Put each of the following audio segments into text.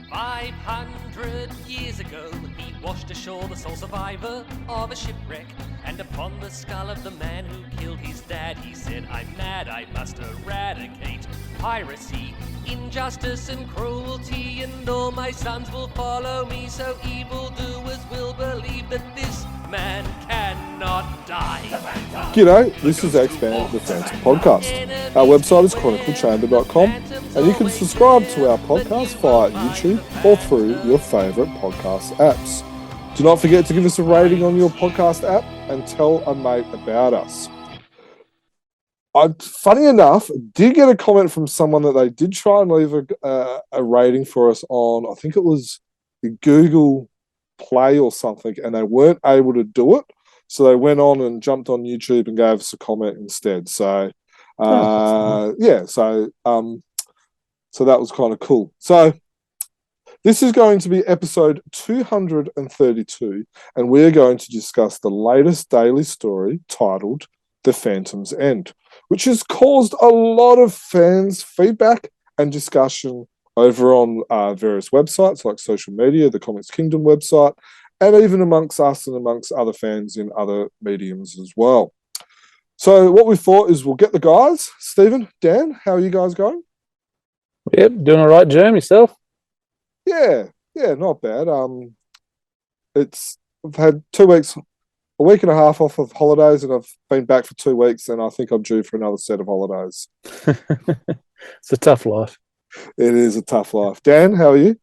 500 years ago, he washed ashore the sole survivor of a shipwreck. And upon the skull of the man who killed his dad, he said, "I'm mad, I must eradicate piracy, injustice and cruelty, and all my sons will follow me, so evildoers will believe that this man cannot die." G'day, this is X-Band, the Phantom Podcast. Our website is chroniclechamber.com, and you can subscribe to our podcast via YouTube or through your favourite podcast apps. Do not forget to give us a rating on your podcast app and tell a mate about us. Funny enough, did get a comment from someone that they did try and leave a rating for us on, I think it was the Google Play or something, and they weren't able to do it. So they went on and jumped on YouTube and gave us a comment instead. So, so that was kind of cool. So this is going to be episode 232, and we're going to discuss the latest daily story titled The Phantom's End, which has caused a lot of fans' feedback and discussion over on various websites like social media, the Comics Kingdom website, and even amongst us and amongst other fans in other mediums as well. So what we thought is we'll get the guys. Stephen, Dan, how are you guys going? Yep, doing all right, Jerm, yourself? Yeah, not bad. I've had 2 weeks, a week and a half off of holidays, and I've been back for 2 weeks, and I think I'm due for another set of holidays. It's a tough life. It is a tough life. Dan, how are you?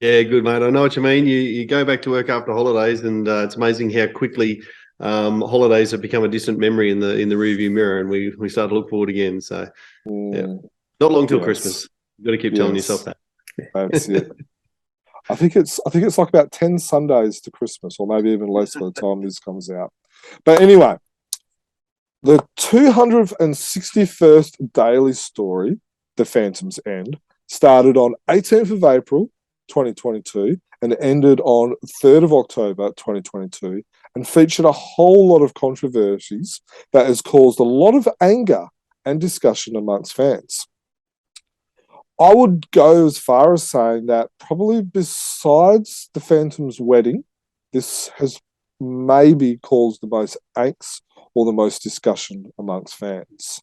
Yeah, good, mate. I know what you mean. You go back to work after holidays, and it's amazing how quickly holidays have become a distant memory in the rearview mirror, and we start to look forward again. So, yeah, not long till Christmas. You've got to keep telling yourself that. That's it. I think it's like about 10 Sundays to Christmas, or maybe even less by the time this comes out. But anyway, the 261st daily story, The Phantom's End, started on 18th of April 2022 and ended on 3rd of October 2022, and featured a whole lot of controversies that has caused a lot of anger and discussion amongst fans. I would go as far as saying that probably besides the Phantom's wedding, this has maybe caused the most angst or the most discussion amongst fans.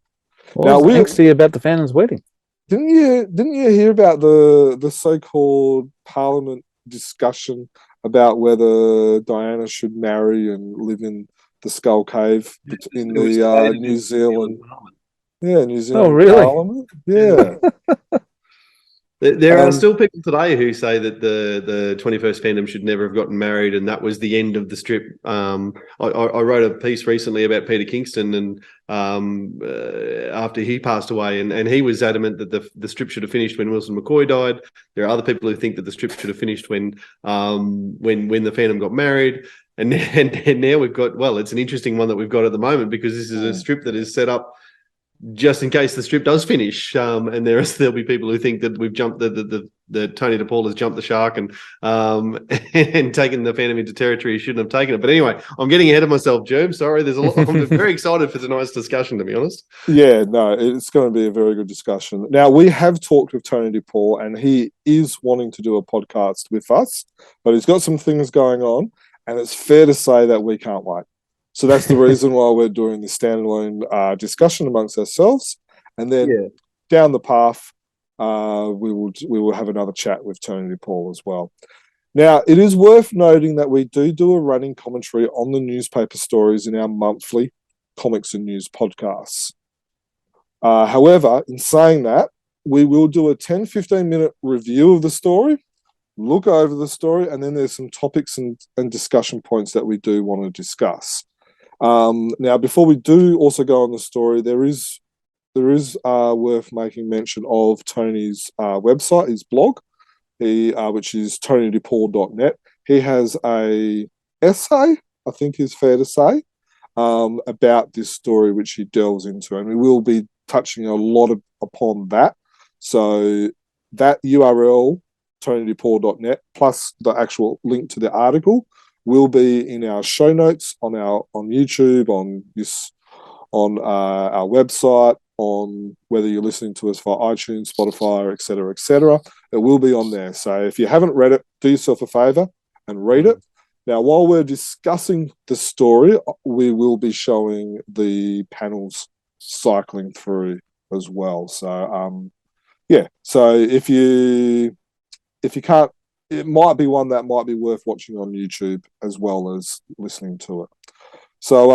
What was angsty about the Phantom's wedding? Didn't you hear about the so-called Parliament discussion about whether Diana should marry and live in the Skull Cave in the New Zealand? Yeah, New Zealand. Oh, really? Parliament. Yeah. There are still people today who say that the 21st Phantom should never have gotten married, and that was the end of the strip. I wrote a piece recently about Peter Kingston, and after he passed away, and he was adamant that the strip should have finished when Wilson McCoy died. There are other people who think that the strip should have finished when the Phantom got married. And now we've got, well, it's an interesting one that we've got at the moment, because this is a strip that is set up just in case the strip does finish, and there'll be people who think that we've jumped the Tony DePaul has jumped the shark and taken the Phantom into territory he shouldn't have taken it. But anyway, I'm getting ahead of myself, Jerm. Sorry, there's a lot. I'm very excited for tonight's discussion, to be honest. Yeah, no, it's going to be a very good discussion. Now, we have talked with Tony DePaul, and he is wanting to do a podcast with us, but he's got some things going on, and it's fair to say that we can't wait. So that's the reason why we're doing this standalone discussion amongst ourselves, and then down the path, we will have another chat with Tony DePaul as well. Now, it is worth noting that we do a running commentary on the newspaper stories in our monthly Comics and News podcasts. However, in saying that, we will do a 10-15 minute review of the story, look over the story, and then there's some topics and discussion points that we do want to discuss. Now, before we do also go on the story, there is worth making mention of Tony's website, his blog, which is tonydepaul.net. He has a essay, I think is fair to say, about this story, which he delves into, and we will be touching a lot upon that. So that URL, tonydepaul.net, plus the actual link to the article, will be in our show notes on YouTube, on our website, on whether you're listening to us via iTunes, Spotify, etc., etc. It will be on there. So if you haven't read it, do yourself a favour and read it. Now, while we're discussing the story, we will be showing the panels cycling through as well. So, So if you can't, it might be one that might be worth watching on YouTube as well as listening to it. So,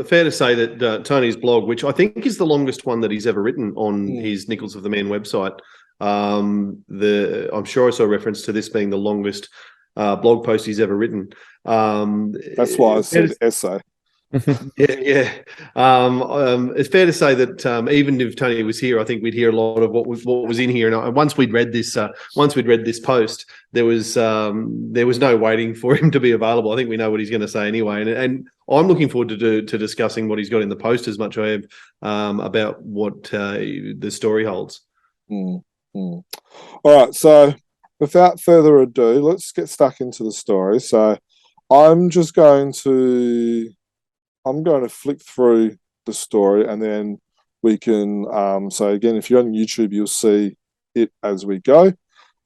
fair to say that Tony's blog, which I think is the longest one that he's ever written on his Nichols of the Man website, I'm sure I saw a reference to this being the longest blog post he's ever written. That's why I said essay. Yeah. It's fair to say that even if Tony was here, I think we'd hear a lot of what was in here. And once we'd read this post, there was no waiting for him to be available. I think we know what he's going to say anyway. And I'm looking forward to discussing what he's got in the post as much as I have about what the story holds. All right. So without further ado, let's get stuck into the story. So I'm going to flick through the story and then we can, so again, if you're on YouTube, you'll see it as we go.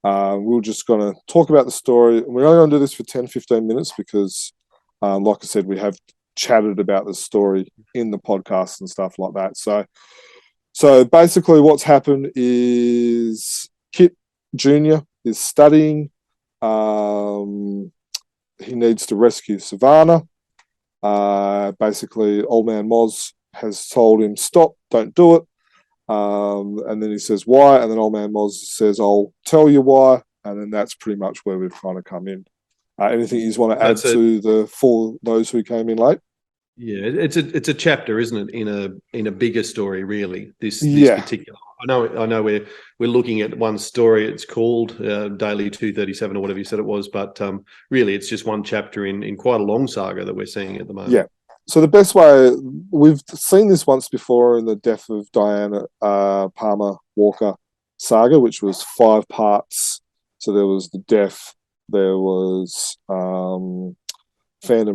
We're just going to talk about the story. We're only going to do this for 10, 15 minutes because, like I said, we have chatted about the story in the podcast and stuff like that. So basically what's happened is Kit Jr. is studying. He needs to rescue Savannah. Basically, Old Man Moz has told him, stop, don't do it. And then he says, why? And then Old Man Moz says, I'll tell you why. And then that's pretty much where we've kind of come in. Anything you want to add to for those who came in late? Yeah, it's a chapter, isn't it, in a bigger story, really. This particular. I know we're looking at one story. It's called Daily 237 or whatever you said it was, but really it's just one chapter in quite a long saga that we're seeing at the moment. Yeah. So the best way, we've seen this once before in the Death of Diana Palmer Walker saga, which was 5 parts. So there was the death, there was Phantom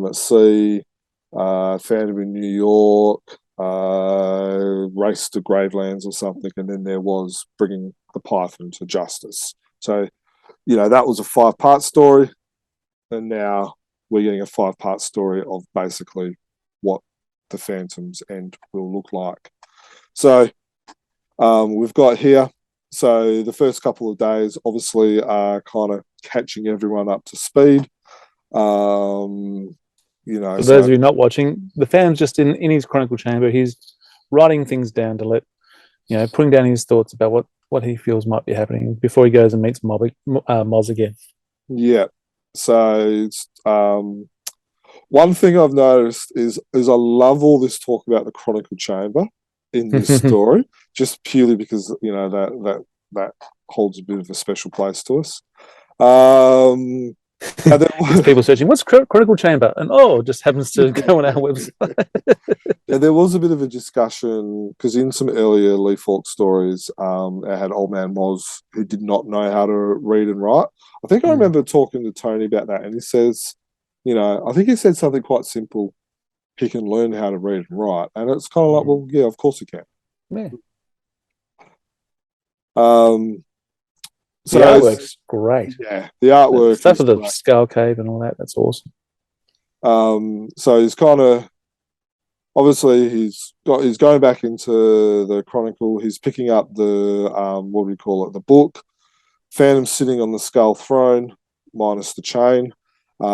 at Sea, Phantom in New York, Race to Gravelands or something, and then there was Bringing the Python to Justice. So, that was a 5-part story, and now we're getting a 5-part story of basically what the Phantom's end will look like. So, we've got here, so the first couple of days obviously are kind of catching everyone up to speed. For those of you not watching, the Phantom's just in his chronicle chamber. He's writing things down to let, putting down his thoughts about what he feels might be happening before he goes and meets Moz again. Yeah. So one thing I've noticed is I love all this talk about the chronicle chamber in this story, just purely because that holds a bit of a special place to us. And then, people searching, what's Chronicle Chamber? And it just happens to go on our website. Yeah, there was a bit of a discussion because in some earlier Lee Falk stories, I had Old Man Moz who did not know how to read and write. I think I remember talking to Tony about that, and he says, I think he said something quite simple. He can learn how to read and write, and it's kind of like, well, yeah, of course he can. Yeah. So the artwork's great. Yeah, the artwork. Stuff of the Skull Cave and all that. That's awesome. So he's kind of obviously he's going back into the chronicle. He's picking up the what do we call it? The book. Phantom sitting on the skull throne, minus the chain. That's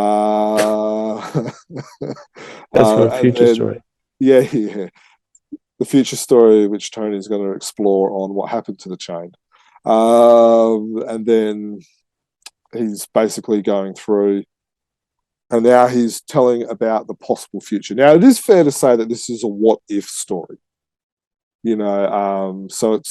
for a future story. Yeah. The future story, which Tony's going to explore on what happened to the chain. And then he's basically going through, and now he's telling about the possible future. Now, it is fair to say that this is a what-if story. So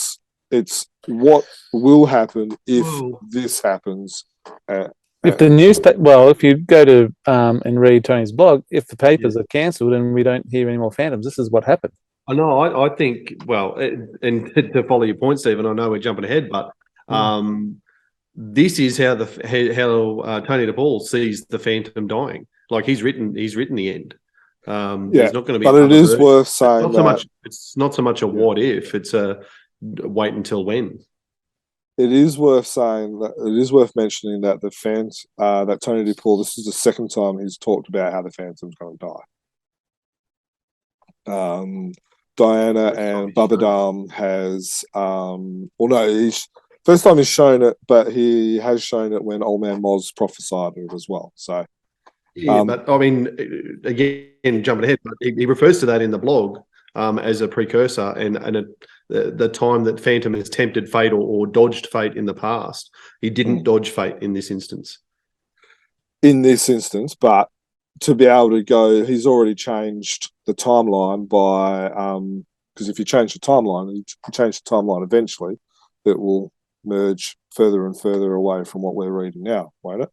it's what will happen if this happens. If the newspaper, if you go to and read Tony's blog, if the papers are cancelled and we don't hear any more Phantoms, this is what happened. I know. I think, and to follow your point, Stephen, I know we're jumping ahead, but this is how Tony DePaul sees the Phantom dying. Like he's written the end. There's not going to be. But it is worth saying it's not so much a what if; it's a wait until when. it is worth saying that it is worth mentioning that the fans, that Tony DePaul, this is the second time he's talked about how the Phantom's going to die. Diana and Babadam has, he's first time he's shown it, but he has shown it when Old Man Moz prophesied it as well. So, yeah, but I mean, again, jumping ahead, but he refers to that in the blog as a precursor and the time that Phantom has tempted fate or dodged fate in the past. He didn't dodge fate in this instance. But to be able to go, he's already changed the timeline by because if you change the timeline, eventually, it will merge further and further away from what we're reading now, won't it?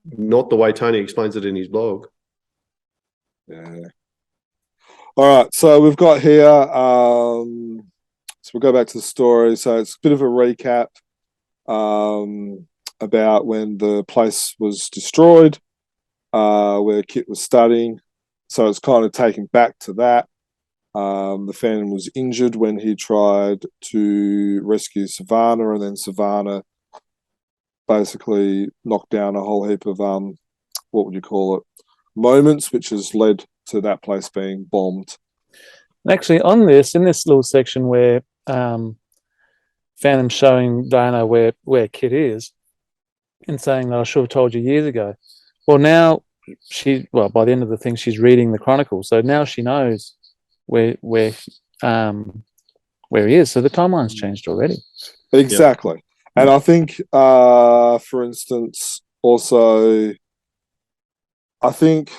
Not the way Tony explains it in his blog. Yeah. All right, so we've got here. So we'll go back to the story. So it's a bit of a recap about when the place was destroyed, where Kit was studying. So it's kind of taken back to that. The Phantom was injured when he tried to rescue Savannah, and then Savannah basically knocked down a whole heap of what would you call it, moments, which has led to that place being bombed. Actually, in this little section where Phantom's showing Diana where Kit is and saying that I should have told you years ago. Well, now by the end of the thing, she's reading the Chronicle, so now she knows where he is. So the timeline's changed already. Exactly. Yep. And I think, for instance, also, I think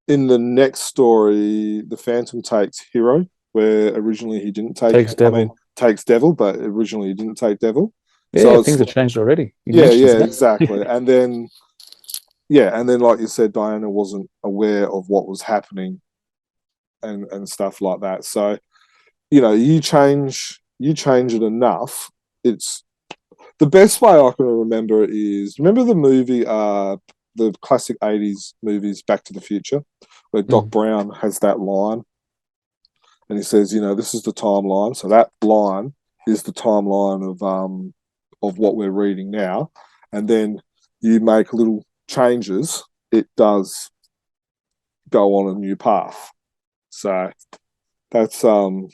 in the next story, the Phantom takes Hero, where originally he didn't take. Takes Devil, but originally he didn't take Devil. Yeah, so things have changed already. Exactly. And then, like you said, Diana wasn't aware of what was happening, and stuff like that. So, you change it enough. It's the best way I can remember it is, remember the movie, the classic 80s movies, Back to the Future, where Doc Brown has that line and he says, this is the timeline. So that line is the timeline of what we're reading now. And then you make little changes, it does go on a new path. So that's so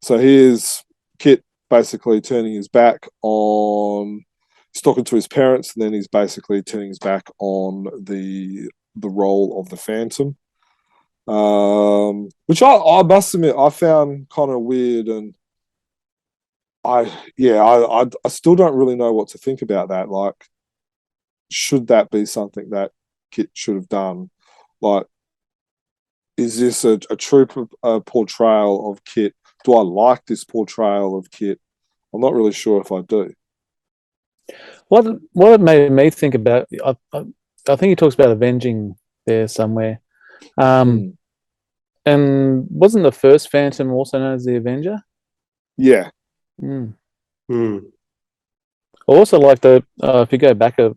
here's Kit basically turning his back on, he's talking to his parents, and then he's basically turning his back on the role of the Phantom, which I must admit I found kind of weird, and I still don't really know what to think about that. Like, should that be something that Kit should have done? Like, is this a true portrayal of Kit? Do I like this portrayal of Kit? I'm not really sure if I do. What it made me think about, I think he talks about avenging there somewhere. And wasn't the first Phantom also known as the Avenger? Yeah. I also like if you go back a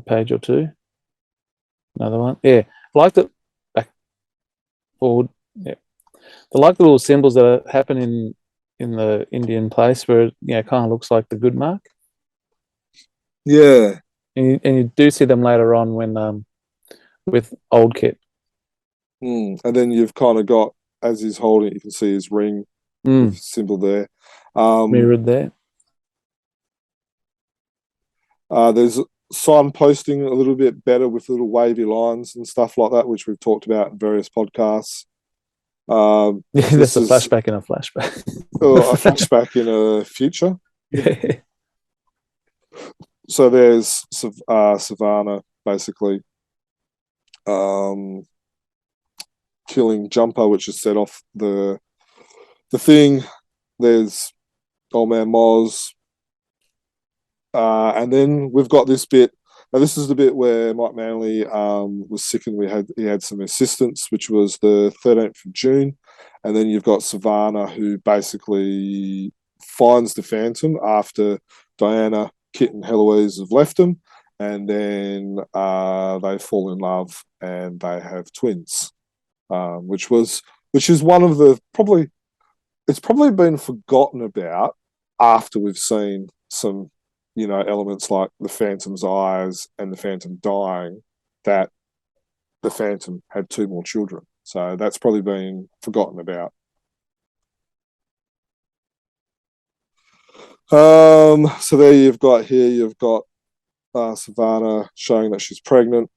page or two, another one. Yeah, I like the back forward. Yeah, I like the little symbols that happen in the Indian place where it kind of looks like the good mark. Yeah, and you do see them later on when with old Kit. And then you've kind of got, as he's holding it, you can see his ring symbol there. Mirrored there. There's signposting a little bit better with little wavy lines and stuff like that, which we've talked about in various podcasts. That's a flashback in a flashback. A flashback in a future. Yeah. So there's Savannah basically killing Jumper, which has set off the thing. There's Old Man Moz. And then we've got this bit. Now, this is the bit where Mike Manley was sick and he had some assistance, which was the 13th of June. And then you've got Savannah, who basically finds the Phantom after Diana, Kit, and Heloise have left him. And then they fall in love and they have twins, which is one of the it's probably been forgotten about, after we've seen some, elements like the Phantom's eyes and the Phantom dying, that the Phantom had 2 more children. So that's probably been forgotten about. So there you've got Savannah showing that she's pregnant.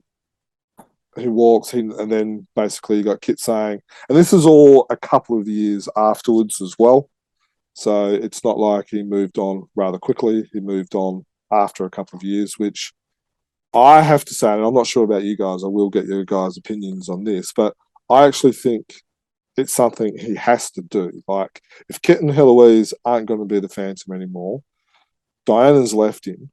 He walks in, and then basically you got Kit saying, and this is all a couple of years afterwards as well. So it's not like he moved on rather quickly. He moved on after a couple of years, which I have to say, and I'm not sure about you guys, I will get your guys' opinions on this, but I actually think it's something he has to do. Like, if Kit and Heloise aren't going to be the Phantom anymore, Diana's left him.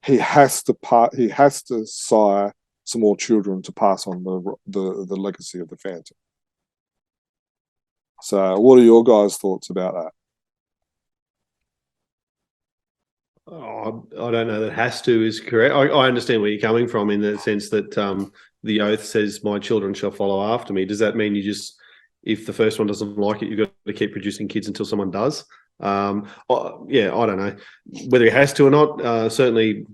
He has to sire some more children to pass on the legacy of the Phantom. So, what are your guys' thoughts about that? Oh, I don't know that has to is correct. I understand where you're coming from in the sense that the oath says my children shall follow after me. Does that mean if the first one doesn't like it, you've got to keep producing kids until someone does? I don't know whether he has to or not. Certainly,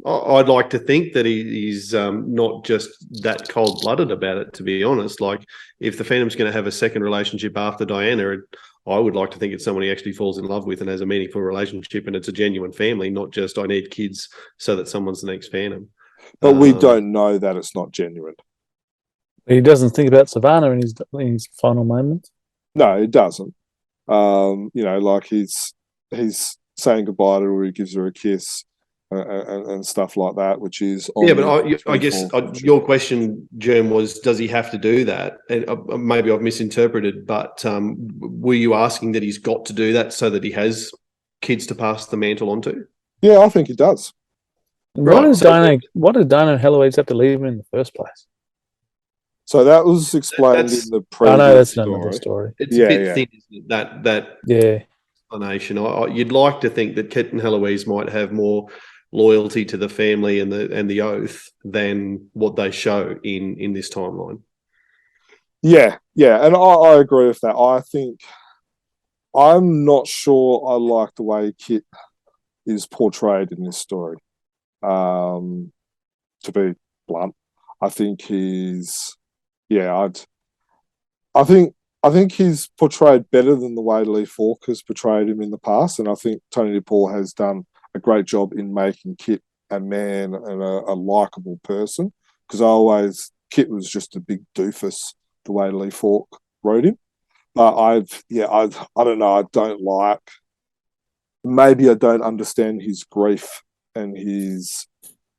I'd like to think that he's not just that cold-blooded about it, to be honest. Like, if the Phantom's going to have a second relationship after Diana, I would like to think it's someone he actually falls in love with and has a meaningful relationship, and it's a genuine family, not just I need kids so that someone's the next Phantom. But we don't know that it's not genuine. He doesn't think about Savannah in his final moments. No, he doesn't. Like he's saying goodbye to her, he gives her a kiss and stuff like that, which is but I guess your question, Germ, was does he have to do that? And maybe I've misinterpreted, but were you asking that he's got to do that so that he has kids to pass the mantle on to? Yeah, I think he does. What did Diana and Heloise have to leave him in the first place? So that was explained in the previous I know that's another story. It's a bit thin, isn't it? That explanation. You'd like to think that Kit and Heloise might have more loyalty to the family and the oath than what they show in this timeline. Yeah, and I agree with that. I think I'm not sure I like the way Kit is portrayed in this story. To be blunt, I think I think he's portrayed better than the way Lee Falk has portrayed him in the past, and I think Tony DePaul has done a great job in making Kit a man and a likable person. Because Kit was just a big doofus the way Lee Falk wrote him. But I don't know. I don't like. Maybe I don't understand his grief and his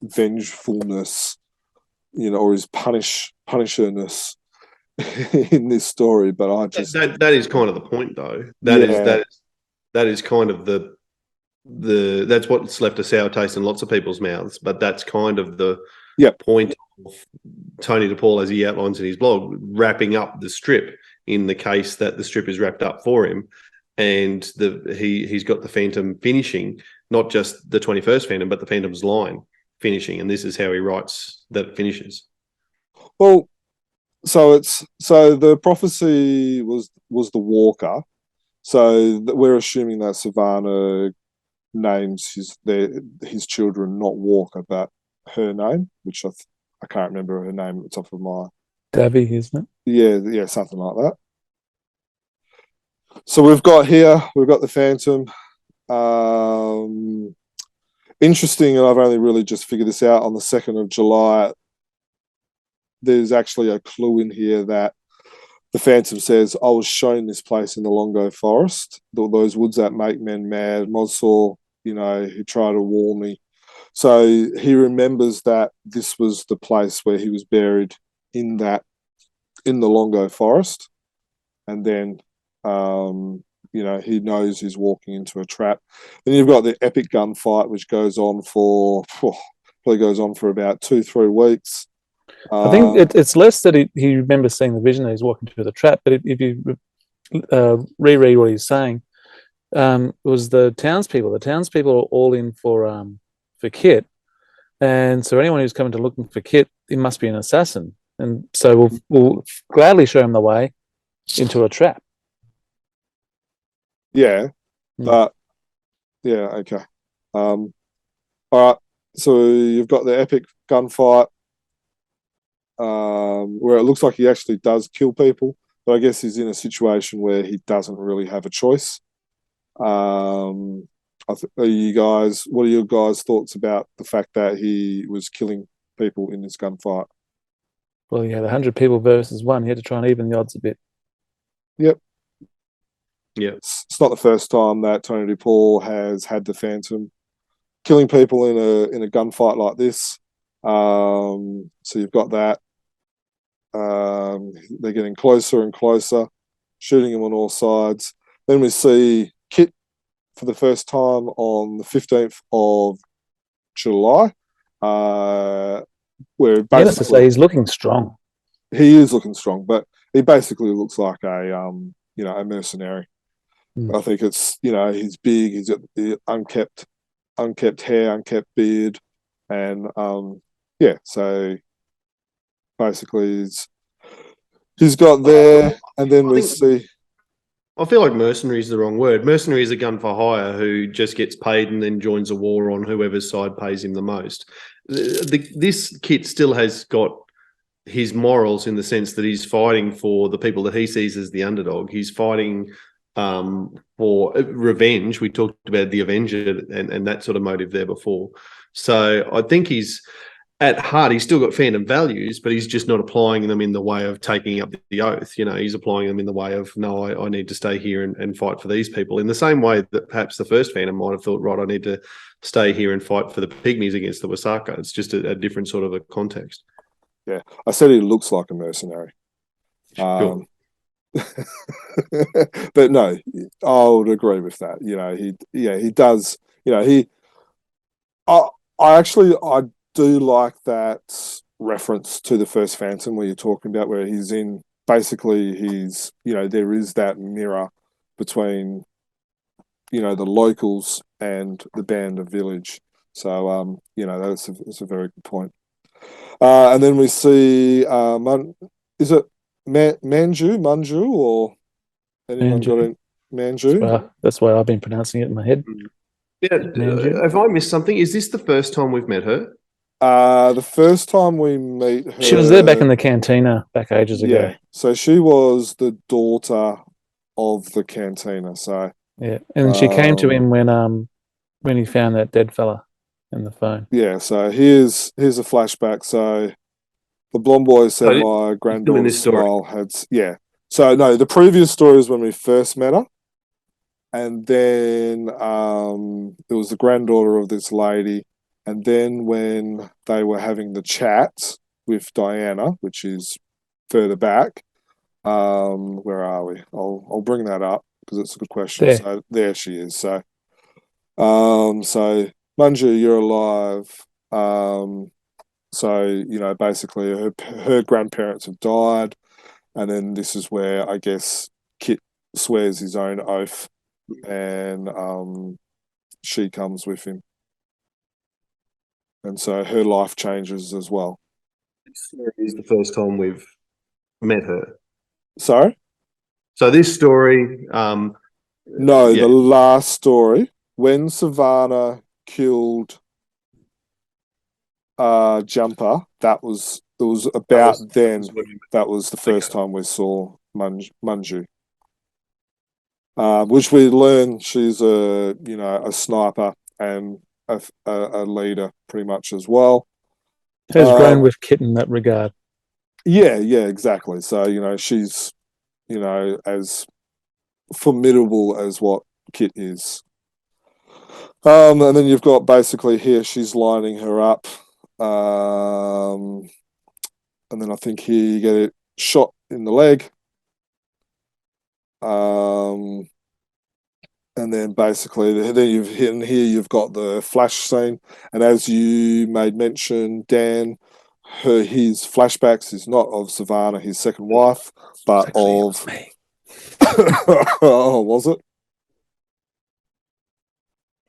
vengefulness, or his punisherness in this story. But I just that is kind of the point, though. That is kind of the that's what's left a sour taste in lots of people's mouths. But that's kind of the point of Tony DePaul, as he outlines in his blog, wrapping up the strip in the case that the strip is wrapped up for him, and he's got the Phantom finishing, not just the 21st Phantom, but the Phantom's line finishing, and this is how he writes that it finishes. Well, so the prophecy was the Walker. So we're assuming that Savannah names his children not Walker, but her name, which I can't remember her name at the top of my. Davy, isn't it? Yeah, something like that. So we've got the Phantom. Interesting, and I've only really just figured this out on the 2nd of July. There's actually a clue in here that the Phantom says, I was shown this place in the Longo Forest, those woods that make men mad. Mozsaw, he tried to warn me. So he remembers that this was the place where he was buried in the Longo Forest. And then, he knows he's walking into a trap. Then you've got the epic gunfight, which goes on for about 2-3 weeks. I think it's less that he remembers seeing the vision that he's walking through the trap, but if you reread what he's saying, it was the townspeople. The townspeople are all in for Kit, and so anyone who's coming to looking for Kit, he must be an assassin, and so we'll gladly show him the way into a trap. Yeah, but Yeah, okay. All right. So you've got the epic gunfight, where it looks like he actually does kill people, but I guess he's in a situation where he doesn't really have a choice. What are your guys' thoughts about the fact that he was killing people in this gunfight? Well, yeah, the 100 people versus one. He had to try and even the odds a bit. Yep. Yeah. It's not the first time that Tony DePaul has had the Phantom killing people in a gunfight like this. So you've got that. They're getting closer and closer, shooting him on all sides. Then we see Kit for the first time on the 15th of July, where Needless to say, basically he's looking strong. he is looking strong, but he basically looks like a mercenary. Mm. I think it's he's big, he's got the unkept hair, unkept beard, and so basically he's got there, and then we see. I feel like mercenary is the wrong word. Mercenary is a gun for hire who just gets paid and then joins a war on whoever's side pays him the most. This Kit still has got his morals in the sense that he's fighting for the people that he sees as the underdog. He's fighting for revenge. We talked about the Avenger and that sort of motive there before. So I think at heart, he's still got phantom values, but he's just not applying them in the way of taking up the oath. He's applying them in the way of, no, I need to stay here and fight for these people. In the same way that perhaps the first Phantom might have thought, right, I need to stay here and fight for the pygmies against the Wasaka. It's just a different sort of a context. Yeah, I said he looks like a mercenary. Sure. But no, I would agree with that. He does. I do like that reference to the first Phantom where you're talking about where he's in. Basically, there is that mirror between the locals and the band of village. So that's a very good point. And then we see is it Manju, or anyone Manju. got it? Manju? That's why I've been pronouncing it in my head. Yeah. Have I missed something? Is this the first time we've met her? The first time we meet her, She was there back in the cantina back ages ago. Yeah, so she was the daughter of the cantina. So yeah, and she came to him when he found that dead fella in the phone. Yeah, so here's a flashback. So the blonde boy said my granddaughter's smile had So no, the previous story is when we first met her, and then it was the granddaughter of this lady. And then when they were having the chat with Diana, which is further back, where are we? I'll bring that up because it's a good question. There. So there she is. So Manju, you're alive. So basically her grandparents have died, and then this is where I guess Kit swears his own oath, and she comes with him. And so her life changes as well. This is the first time we've met her. Sorry? So this story... No, the last story, when Savannah killed Jumper, that was the first time we saw Manju. Which we learn she's a sniper and a leader pretty much as well. Has grown with Kit in that regard. Yeah, exactly. So, she's, as formidable as what Kit is. And then you've got basically here she's lining her up. And then I think here you get it shot in the leg. And then basically, you've got the flash scene, and as you made mention, Dan, his flashbacks is not of Savannah, his second wife, but of me. Oh, was it?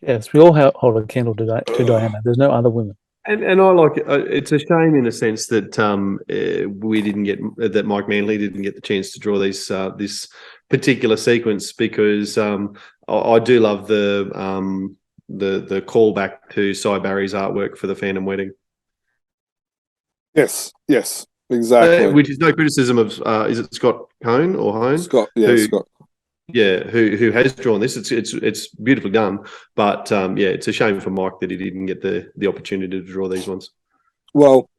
Yes, we all hold a candle to Diana. There's no other women. And I like it. It's a shame in a sense that we didn't get that Mike Manley didn't get the chance to draw this particular sequence because I do love the the callback to Cy Barry's artwork for the Phantom Wedding. Yes, exactly. Which is no criticism of is it Scott Hone or Hone? Scott, Scott. Yeah, who has drawn this? It's beautifully done, but it's a shame for Mike that he didn't get the opportunity to draw these ones. Well,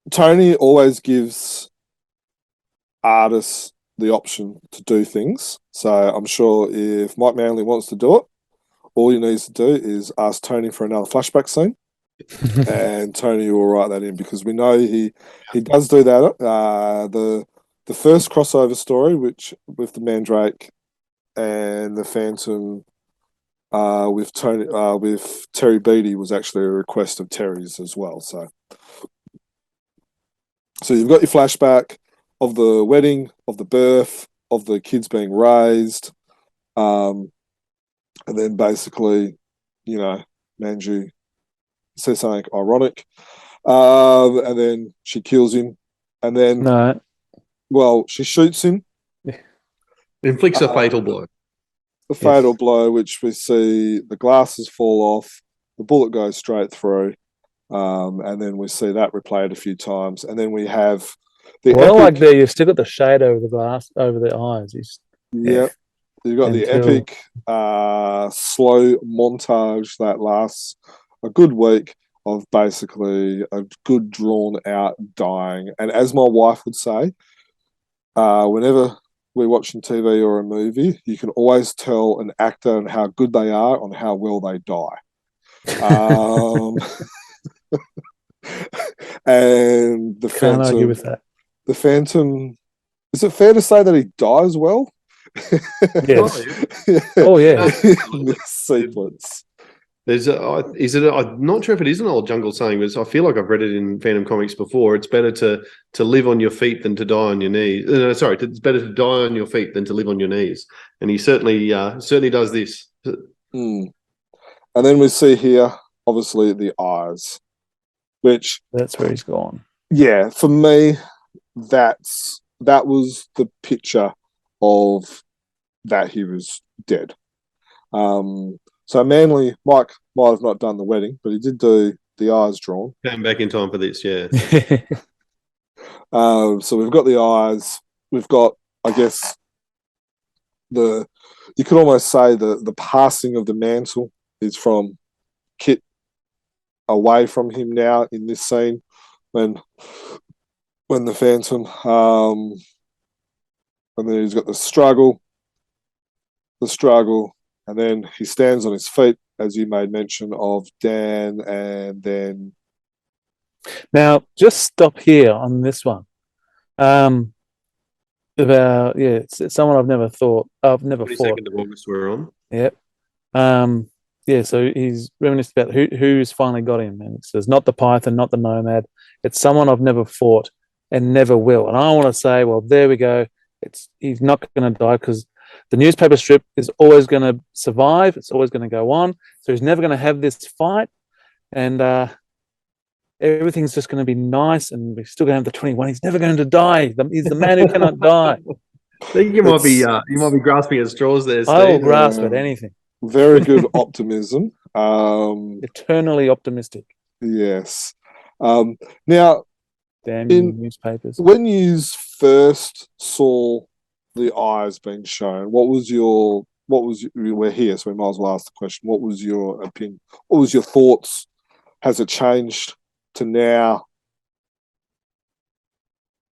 Tony always gives artists the option to do things. So I'm sure if Mike Manley wants to do it, all he needs to do is ask Tony for another flashback scene, and Tony will write that in, because we know he does do that. The first crossover story, which with the Mandrake and the Phantom, with Terry Beattie, was actually a request of Terry's as well. So you've got your flashback of the wedding, of the birth, of the kids being raised, and then basically, Manju says something ironic, and then she kills him, and then she shoots him, inflicts a fatal blow. The fatal blow, which we see the glasses fall off, the bullet goes straight through, and then we see that replayed a few times, and then we have the epic, like there, you've still got the shade over the glass, over the eyes. You've got the epic slow montage that lasts a good week of basically a good drawn out dying. And as my wife would say, whenever we're watching TV or a movie, you can always tell an actor and how good they are on how well they die. And the Can't argue with that. The Phantom, is it fair to say that he dies well? Yes. Oh yeah. In this sequence. I'm not sure if it is an old jungle saying, but I feel like I've read it in Phantom Comics before. It's better to live on your feet than to die on your knees. It's better to die on your feet than to live on your knees. And he certainly does this. And then we see here, obviously, the eyes, which that's where he's gone. Yeah, for me, that was the picture of that he was dead. So Manley, Mike might have not done the wedding, but he did do the eyes drawn. Came back in time for this, yeah. So we've got the eyes. We've got, I guess, you could almost say the passing of the mantle is from Kit away from him now in this scene when the Phantom, and then he's got the struggle, and then he stands on his feet, as you made mention of Dan, and then... Now, just stop here on this one. It's someone I've never thought. 22nd of August we're on. Yep. So he's reminisced about who's finally got him, and it says not the Python, not the Nomad. It's someone I've never fought and never will. And I want to say, well, there we go. He's not going to die, because the newspaper strip is always going to survive. It's always going to go on. So he's never going to have this fight, and everything's just going to be nice, and we're still going to have the 21. He's never going to die. He's the man who cannot die. I think you might be grasping at straws there, Steve. I will grasp at anything. Very good optimism. Eternally optimistic. Yes. Now, damn you newspapers. When you first saw the eyes being shown, we're here, so we might as well ask the question. What was your opinion? What was your thoughts? Has it changed to now?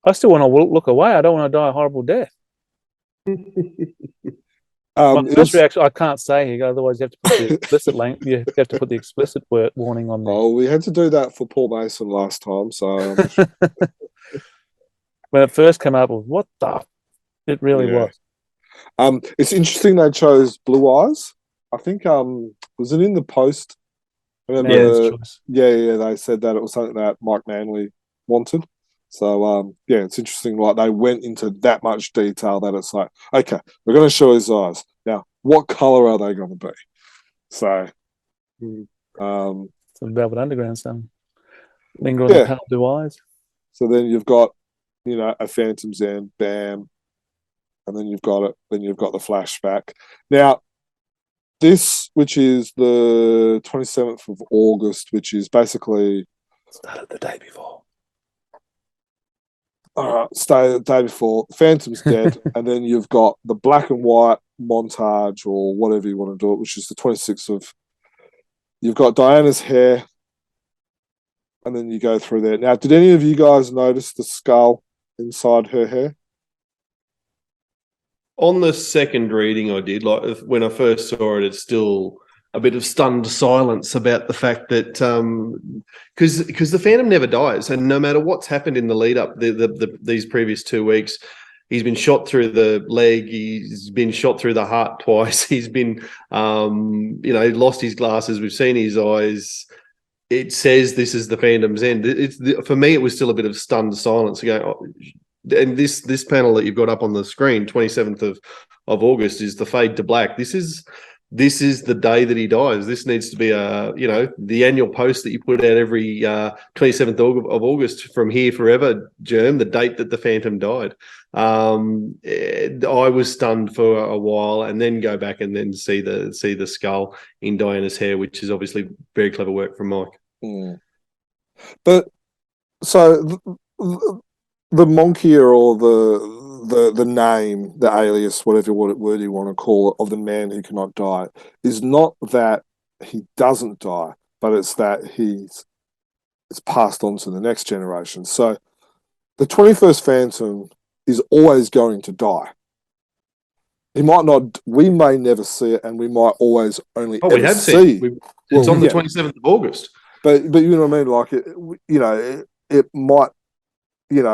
I still want to look away. I don't want to die a horrible death. My first reaction, I can't say here, otherwise you have to put the explicit you have to put the explicit warning on there. Oh, we had to do that for Paul Mason last time, so when it first came up, what the? It really was. It's interesting they chose blue eyes. I think was it in the Post? They said that it was something that Mike Manley wanted. So it's interesting. Like, they went into that much detail that it's like, okay, we're going to show his eyes. Now, what color are they going to be? So, some Velvet Underground song. Linger on the pale blue eyes. So then you've got, a Phantom's End, bam, and then you've got it. Then you've got the flashback. Now, this, which is the 27th of August, which is basically Started the day before. stay the day before. Phantom's dead, and then you've got the black and white montage or whatever you want to do it, which is the 26th of. You've got Diana's hair, and then you go through there. Now, did any of you guys notice the skull inside her hair? On the second reading, I did. Like when I first saw it, it's still a bit of stunned silence about the fact that because the Phantom never dies, and no matter what's happened in the lead up these previous 2 weeks, he's been shot through the leg, he's been shot through the heart twice, he's been lost his glasses, we've seen his eyes. It says this is the Phantom's end. For me, it was still a bit of stunned silence. And this panel that you've got up on the screen, 27th of August, is the fade to black. This is the day that he dies. This needs to be the annual post that you put out every 27th of August from here forever, Germ, the date that the Phantom died. I was stunned for a while, and then go back and then see the skull in Diana's hair, which is obviously very clever work from Mike. Mm. But so the monkier or the name, the alias, whatever word you want to call it, of the man who cannot die is not that he doesn't die, but it's that it's passed on to the next generation. So the 21st Phantom is always going to die. He might not. We may never see it, and we might always only we have see. It's on the 27th of August. But you know what I mean. Like it might. It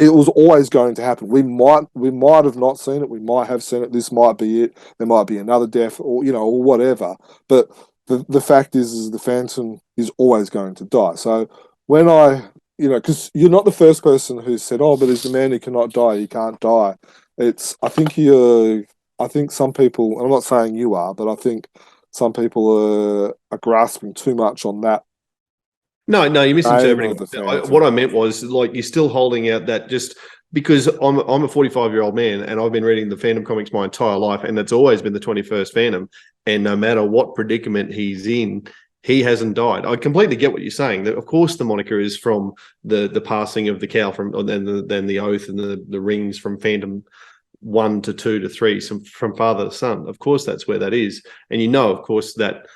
was always going to happen. We might have not seen it. We might have seen it. This might be it. There might be another death, or or whatever. But the fact is the Phantom is always going to die. So when because you're not the first person who said, "Oh, but he's the man who cannot die. He can't die." I think some people, and I'm not saying you are, but I think some people are grasping too much on that. No, you're misinterpreting. What I meant was, like, you're still holding out that just because I'm a 45-year-old man and I've been reading the Phantom comics my entire life, and that's always been the 21st Phantom. And no matter what predicament he's in, he hasn't died. I completely get what you're saying. That of course the moniker is from the passing of the cow then the oath and the rings from Phantom 1 to 2 to 3, from father to son. Of course that's where that is, and of course that.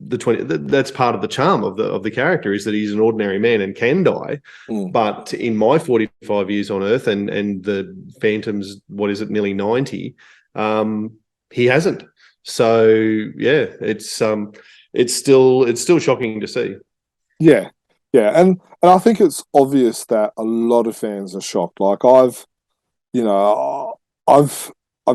That's part of the charm of the character, is that he's an ordinary man and can die. But in my 45 years on Earth and the Phantom's, what is it, nearly 90, he hasn't. So yeah, it's still shocking to see. Yeah, and I think it's obvious that a lot of fans are shocked. Like I've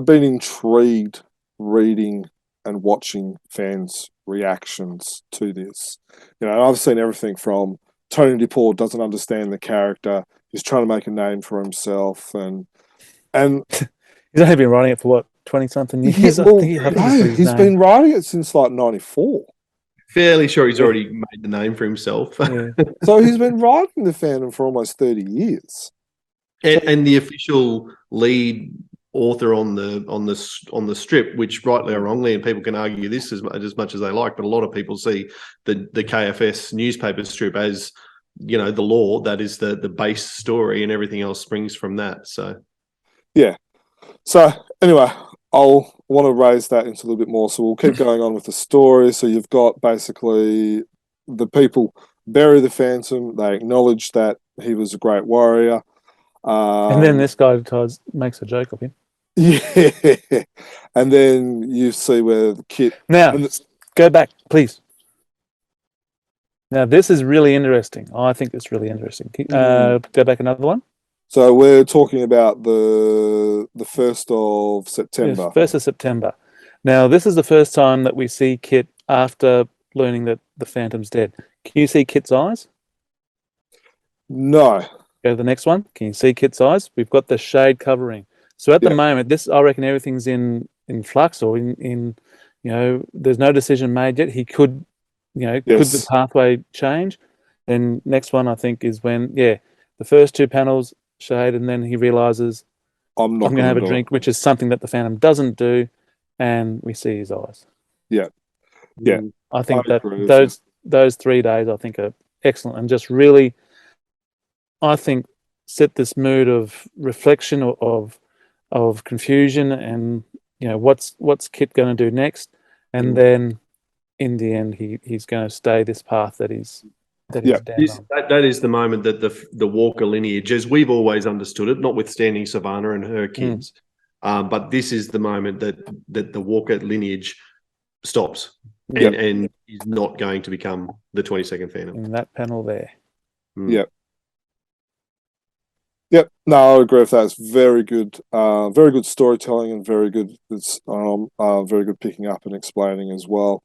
been intrigued reading and watching fans' reactions to this. I've seen everything from Tony DePaul doesn't understand the character. He's trying to make a name for himself, and he's only been writing it for what, 20-something years. He's been writing it since like '94. Fairly sure he's already made the name for himself. Yeah. So he's been writing the Phantom for almost 30 years. And the official lead author on the strip, which rightly or wrongly, and people can argue this as much as they like, but a lot of people see the KFS newspaper strip as the law, that is the base story, and everything else springs from that. So yeah. So anyway, I'll want to raise that into a little bit more. So we'll keep going on with the story. So you've got basically the people bury the Phantom. They acknowledge that he was a great warrior. And then this guy makes a joke of him. Yeah. And then you see where the Kit... Now, go back, please. Now, this is really interesting. I think it's really interesting. Go back another one. So we're talking about the 1st of September. Yes, 1st of September. Now, this is the first time that we see Kit after learning that the Phantom's dead. Can you see Kit's eyes? No. Go to the next one. Can you see Kit's eyes? We've got the shade covering. So at the moment, I reckon everything's in flux, or in there's no decision made yet. He could, could the pathway change? Then next one, I think, is when, the first 2 panels, shade, and then he realizes I'm going to have a drink, which is something that the Phantom doesn't do. and we see his eyes. Yeah. I think I that agree with those 3 days I think are excellent and just really, I think, set this mood of reflection of confusion and what's Kit going to do next, and then in the end he's going to stay this path that he's down on. That is the moment that the Walker lineage, as we've always understood it, notwithstanding Savannah and her kids, but this is the moment that the Walker lineage stops and is not going to become the 22nd Phantom. In that panel there. Yep. No, I agree with that. It's very good storytelling and very good. It's very good picking up and explaining as well.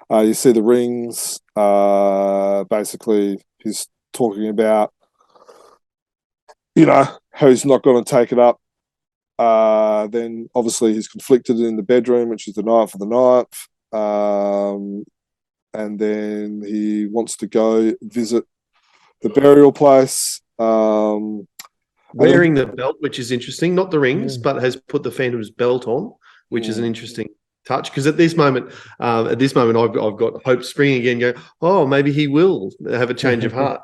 You see the rings. Basically, he's talking about, how he's not going to take it up. Then obviously he's conflicted in the bedroom, which is the night for the 9th. And then he wants to go visit the burial place. Wearing the belt, which is interesting, not the rings, but has put the Phantom's belt on, which is an interesting touch. Because at this moment, I've got hope springing again. Going, oh, maybe he will have a change of heart.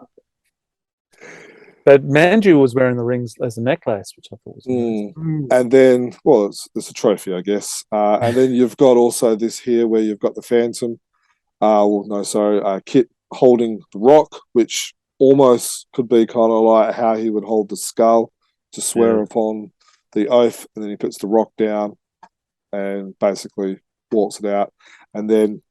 But Manju was wearing the rings as a necklace, which I thought was amazing. And then, well, it's a trophy, I guess. And then you've got also this here where you've got the Phantom. Kit holding the rock, which almost could be kind of like how he would hold the skull to swear upon the oath, and then he puts the rock down and basically walks it out. And then,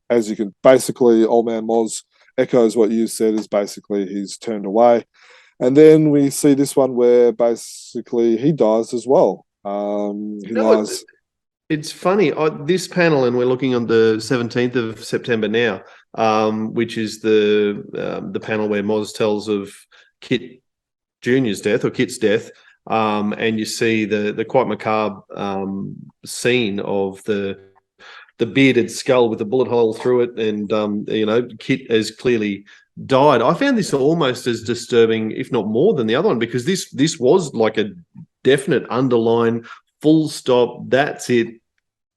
as you can basically, Old Man Moz echoes what you said, is basically he's turned away. And then we see this one where basically he dies as well. He dies. It's funny, this panel, and we're looking on the 17th of September now, which is the panel where Moz tells of Kit Jr.'s death, or Kit's death, and you see the quite macabre scene of the bearded skull with the bullet hole through it, and Kit has clearly died. I found this almost as disturbing, if not more, than the other one, because this was like a definite underline, full stop, that's it.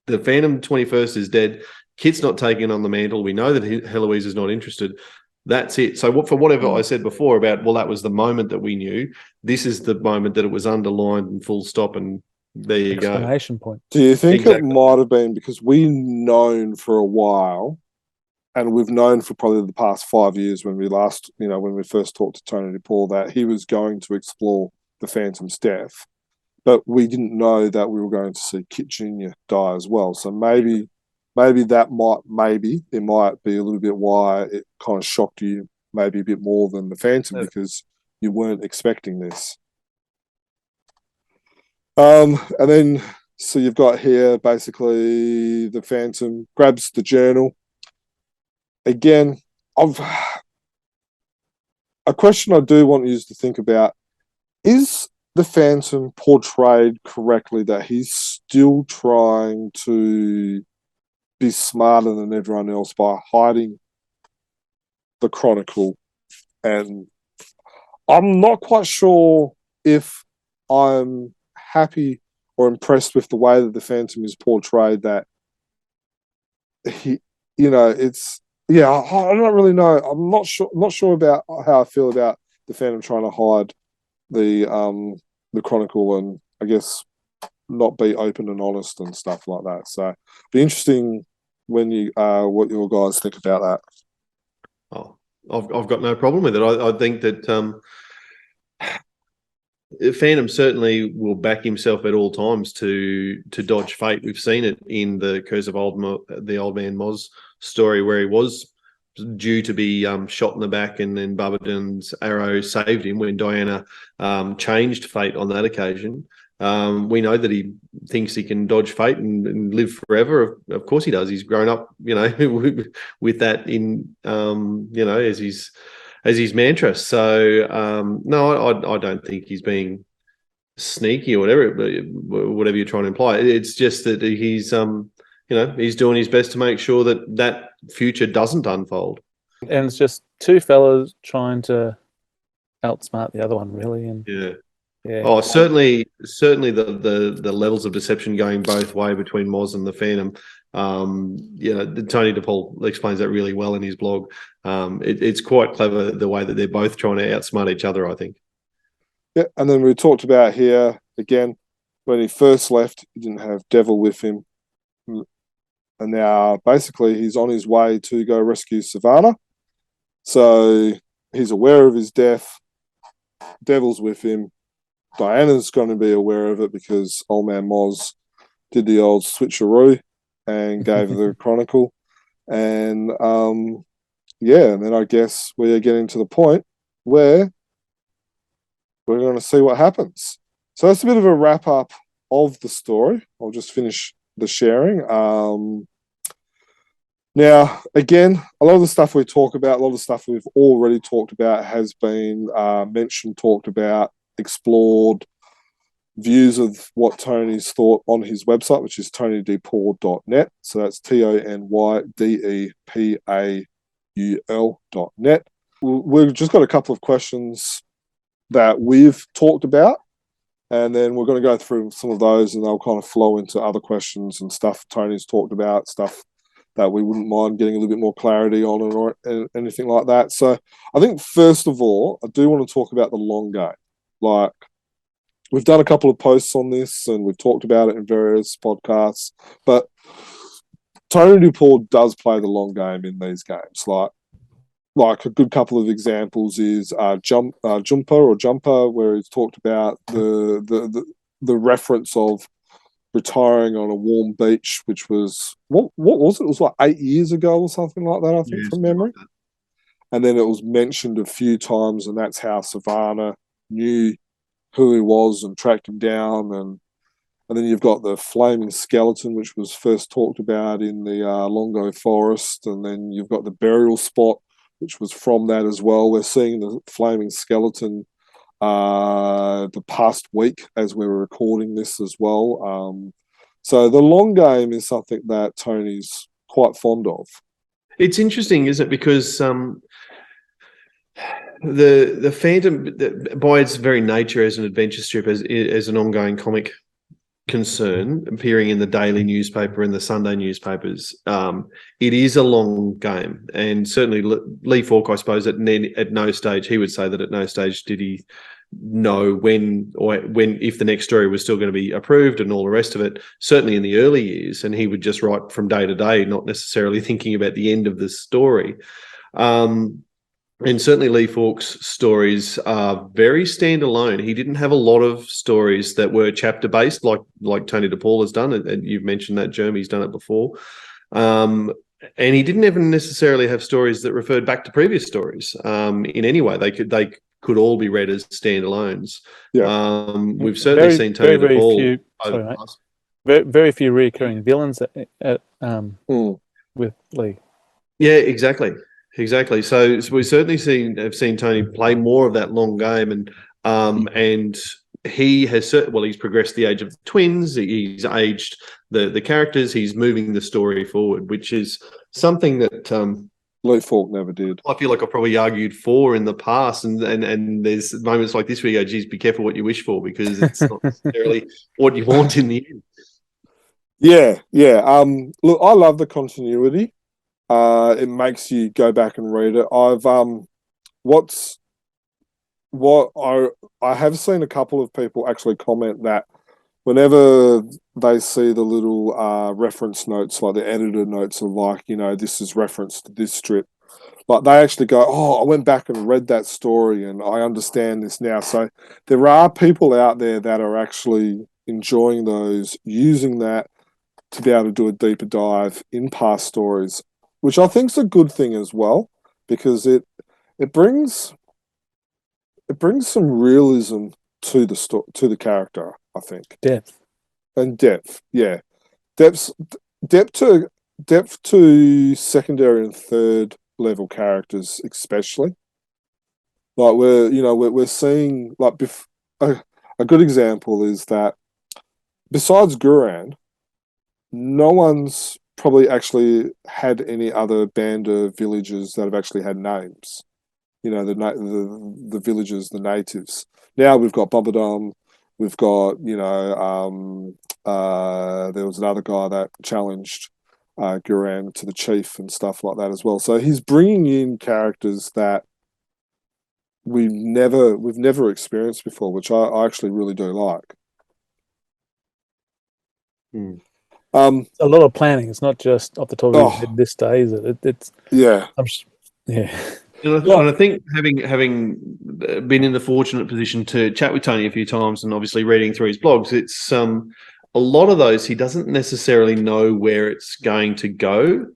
The Phantom 21st is dead. Kit's not taking on the mantle. We know that Heloise is not interested. That's it. So for whatever I said before about, well, that was the moment that we knew, this is the moment that it was underlined and full stop, and there you go. Exclamation point. Do you think it might have been because we've known for a while, and we've known for probably the past 5 years when we first talked to Tony DePaul, that he was going to explore the Phantom's death, but we didn't know that we were going to see Kit Jr. die as well. So maybe it might be a little bit why it kind of shocked you maybe a bit more than the Phantom, because you weren't expecting this. And then, so you've got here, basically, the Phantom grabs the journal. Again, a question I do want you to think about, is the Phantom portrayed correctly, that he's still trying to be smarter than everyone else by hiding the Chronicle? And I'm not quite sure if I'm happy or impressed with the way that the Phantom is portrayed, that he, I don't really know. I'm not sure about how I feel about the Phantom trying to hide the Chronicle, and I guess not be open and honest and stuff like that. So be interesting when you what your guys think about that. Oh, I've got no problem with it. I think that Phantom certainly will back himself at all times to dodge fate. We've seen it in the Curse of the Old Man Moz story, where he was due to be shot in the back, and then Babadun's arrow saved him when Diana changed fate on that occasion. We know that he thinks he can dodge fate and live forever. Of course he does. He's grown up, with that in, as his mantra. So, no, I don't think he's being sneaky or whatever you're trying to imply. It's just that he's, he's doing his best to make sure that future doesn't unfold. And it's just two fellas trying to outsmart the other one, really. And Yeah. Oh, certainly the levels of deception going both way between Moz and the Phantom. Tony DePaul explains that really well in his blog. It's quite clever the way that they're both trying to outsmart each other, I think. Yeah, and then we talked about here again when he first left, he didn't have Devil with him, and now basically he's on his way to go rescue Savannah. So he's aware of his death. Devil's with him. Diana's going to be aware of it because old man Moz did the old switcheroo and gave her the chronicle. And and then I guess we are getting to the point where we're going to see what happens. So that's a bit of a wrap up of the story. I'll just finish the sharing. Now, again, a lot of the stuff we talk about, a lot of the stuff we've already talked about has been mentioned, talked about, explored, views of what Tony's thought on his website, which is tonydepaul.net. So that's TonyDepaul.net. We've just got a couple of questions that we've talked about, and then we're going to go through some of those and they'll kind of flow into other questions and stuff Tony's talked about, stuff that we wouldn't mind getting a little bit more clarity on or anything like that. So I think, first of all, I do want to talk about the long game. Like, we've done a couple of posts on this and we've talked about it in various podcasts, but Tony DePaul does play the long game in these games. Like a good couple of examples is Jumper, where he's talked about the reference of retiring on a warm beach, which was what was it? It was like 8 years ago or something like that, I think, from memory. And then it was mentioned a few times, and that's how Savannah knew who he was and tracked him down. And then you've got the flaming skeleton, which was first talked about in the Longo Forest, and then you've got the burial spot, which was from that as well. We're seeing the flaming skeleton the past week as we were recording this as well. So the long game is something that Tony's quite fond of. It's interesting, isn't it? Because the Phantom, by its very nature as an adventure strip, as an ongoing comic concern, appearing in the daily newspaper and the Sunday newspapers, it is a long game. And certainly Lee Falk, I suppose, at no stage, he would say that at no stage did he know when if the next story was still going to be approved and all the rest of it, certainly in the early years. And he would just write from day to day, not necessarily thinking about the end of the story. And certainly Lee Falk's stories are very standalone. He didn't have a lot of stories that were chapter based, like Tony DePaul has done, and you've mentioned that, Jermy's done it before. And he didn't even necessarily have stories that referred back to previous stories in any way. They could all be read as standalones. Yeah. We've certainly seen Tony DePaul. Very few recurring villains with Lee. Yeah, exactly. So we've certainly have seen Tony play more of that long game, and he has he's progressed the age of the twins. He's aged the characters. He's moving the story forward, which is something that Lee Falk never did. I feel like I've probably argued for in the past, and there's moments like this where you go, geez, be careful what you wish for, because it's not necessarily what you want in the end. Yeah. Look, I love the continuity. It makes you go back and read it. I have seen a couple of people actually comment that whenever they see the little reference notes, like the editor notes of like, this is reference to this strip, like they actually go, oh, I went back and read that story and I understand this now. So there are people out there that are actually enjoying those, using that to be able to do a deeper dive in past stories, which I think is a good thing as well, because it brings some realism to the character, I think. Depth, yeah, depth to secondary and third level characters, especially. Like we're seeing like a good example is that besides Guran, no one's probably actually had any other band of villagers that have actually had names. The villagers, the natives. Now we've got Bobadom, we've got, there was another guy that challenged Guran to the chief and stuff like that as well. So he's bringing in characters that we've never experienced before, which I actually really do like. It's a lot of planning. It's not just off the top of your head this day, is it? It's yeah. Yeah. And I think having been in the fortunate position to chat with Tony a few times and obviously reading through his blogs, it's a lot of those he doesn't necessarily know where it's going to go.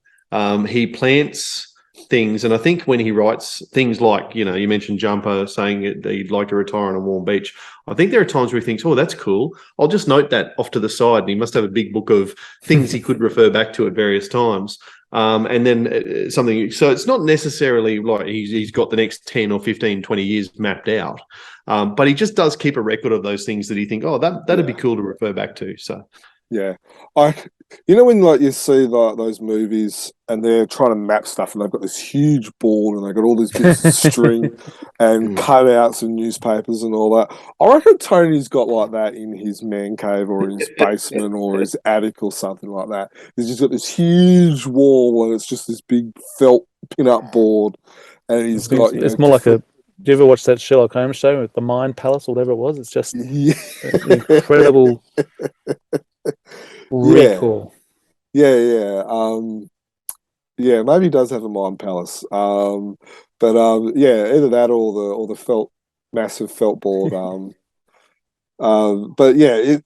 He plants things, and I think when he writes things like, you mentioned Jumper saying that he'd like to retire on a warm beach. I think there are times where he thinks, oh, that's cool. I'll just note that off to the side. And he must have a big book of things he could refer back to at various times. And then something, so it's not necessarily like he's got the next 10 or 15, 20 years mapped out. But he just does keep a record of those things that he think, oh, that'd be cool to refer back to. So, yeah. When like you see those movies and they're trying to map stuff and they've got this huge board and they've got all these bits of string and cutouts and newspapers and all that. I reckon Tony's got like that in his man cave or in his basement or his attic or something like that. He's just got this huge wall and it's just this big felt pin-up board, and he's got. It's more like a. Do you ever watch that Sherlock Holmes show with the Mind Palace or whatever it was? It's just an incredible recall. Yeah. Maybe he does have a Mind Palace. Either that or the massive felt board. But yeah,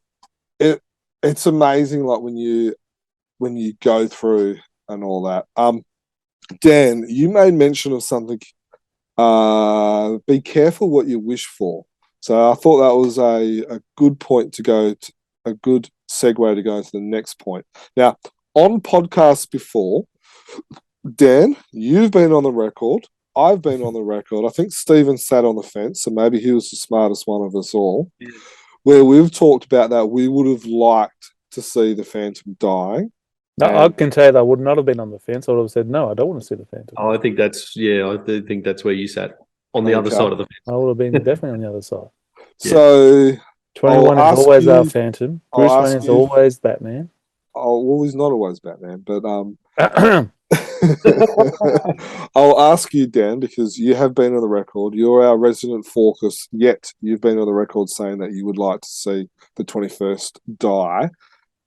it's amazing. Like when you go through and all that. Dan, you made mention of something. Be careful what you wish for. So I thought that was a good point to go to, a good segue to go to the next point. Now, on podcasts before, Dan, you've been on the record. I've been on the record. I think Stephen sat on the fence, so maybe he was the smartest one of us all, where we've talked about that we would have liked to see the Phantom dying. No, I can tell you that I would not have been on the fence. I would have said, no, I don't want to see the Phantom. I think that's where you sat, on the other side of the fence. I would have been definitely on the other side. So 21 is always our Phantom. Bruce Wayne is always Batman. Oh, well, he's not always Batman, but I'll ask you, Dan, because you have been on the record. You're our resident Fawcus, yet you've been on the record saying that you would like to see the 21st die.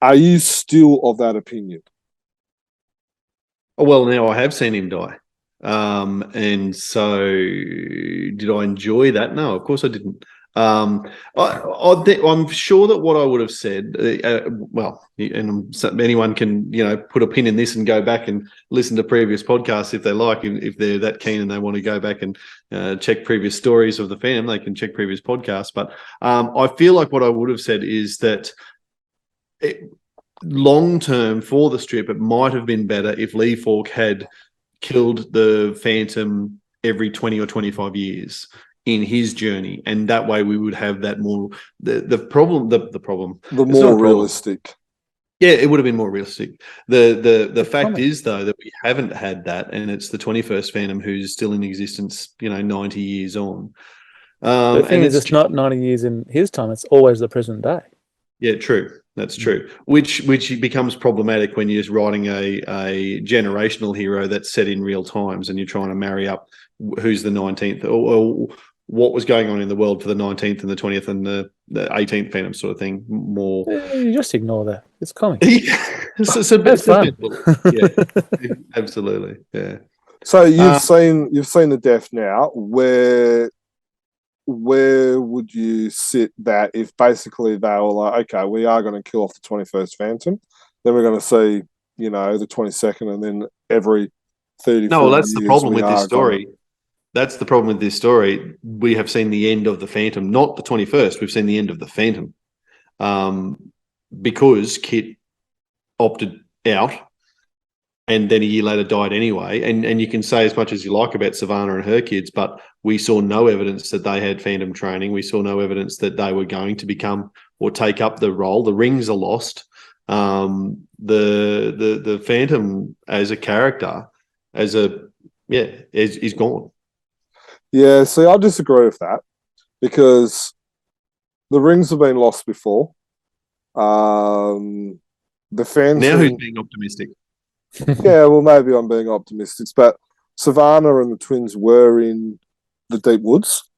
Are you still of that opinion? Well, now I have seen him die. And so did I enjoy that? No, of course I didn't. I'm sure that what I would have said, anyone can, put a pin in this and go back and listen to previous podcasts if they like. If they're that keen and they want to go back and check previous stories of the Phantom, they can check previous podcasts. But I feel like what I would have said is that long term for the strip, it might have been better if Lee Falk had killed the Phantom every 20 or 25 years in his journey, and that way we would have that more more realistic. Yeah, it would have been more realistic. The fact is though that we haven't had that, and it's the 21st Phantom who's still in existence, 90 years on. The thing is, it's not 90 years in his time; it's always the present day. Yeah, true. That's true. Which becomes problematic when you're writing a generational hero that's set in real times, and you're trying to marry up who's the 19th or what was going on in the world for the 19th and the 20th and the 18th Phantom sort of thing. More, you just ignore that. It's comic. It's a bit fun. Yeah, absolutely. Yeah. So you've seen the death now. Where would you sit that if basically they were like, okay, we are going to kill off the 21st Phantom, then we're going to see, the 22nd, and then every 30 No, well, that's years the problem with this story. That's the problem with this story. We have seen the end of the Phantom, not the 21st. We've seen the end of the Phantom because Kit opted out and then a year later died anyway. And you can say as much as you like about Savannah and her kids, but we saw no evidence that they had Phantom training. We saw no evidence that they were going to become or take up the role. The rings are lost. The Phantom as a character, is gone. Yeah, see, I disagree with that because the rings have been lost before. The fans Now who's being optimistic? yeah, well, maybe I'm being optimistic, but Savannah and the twins were in the deep woods.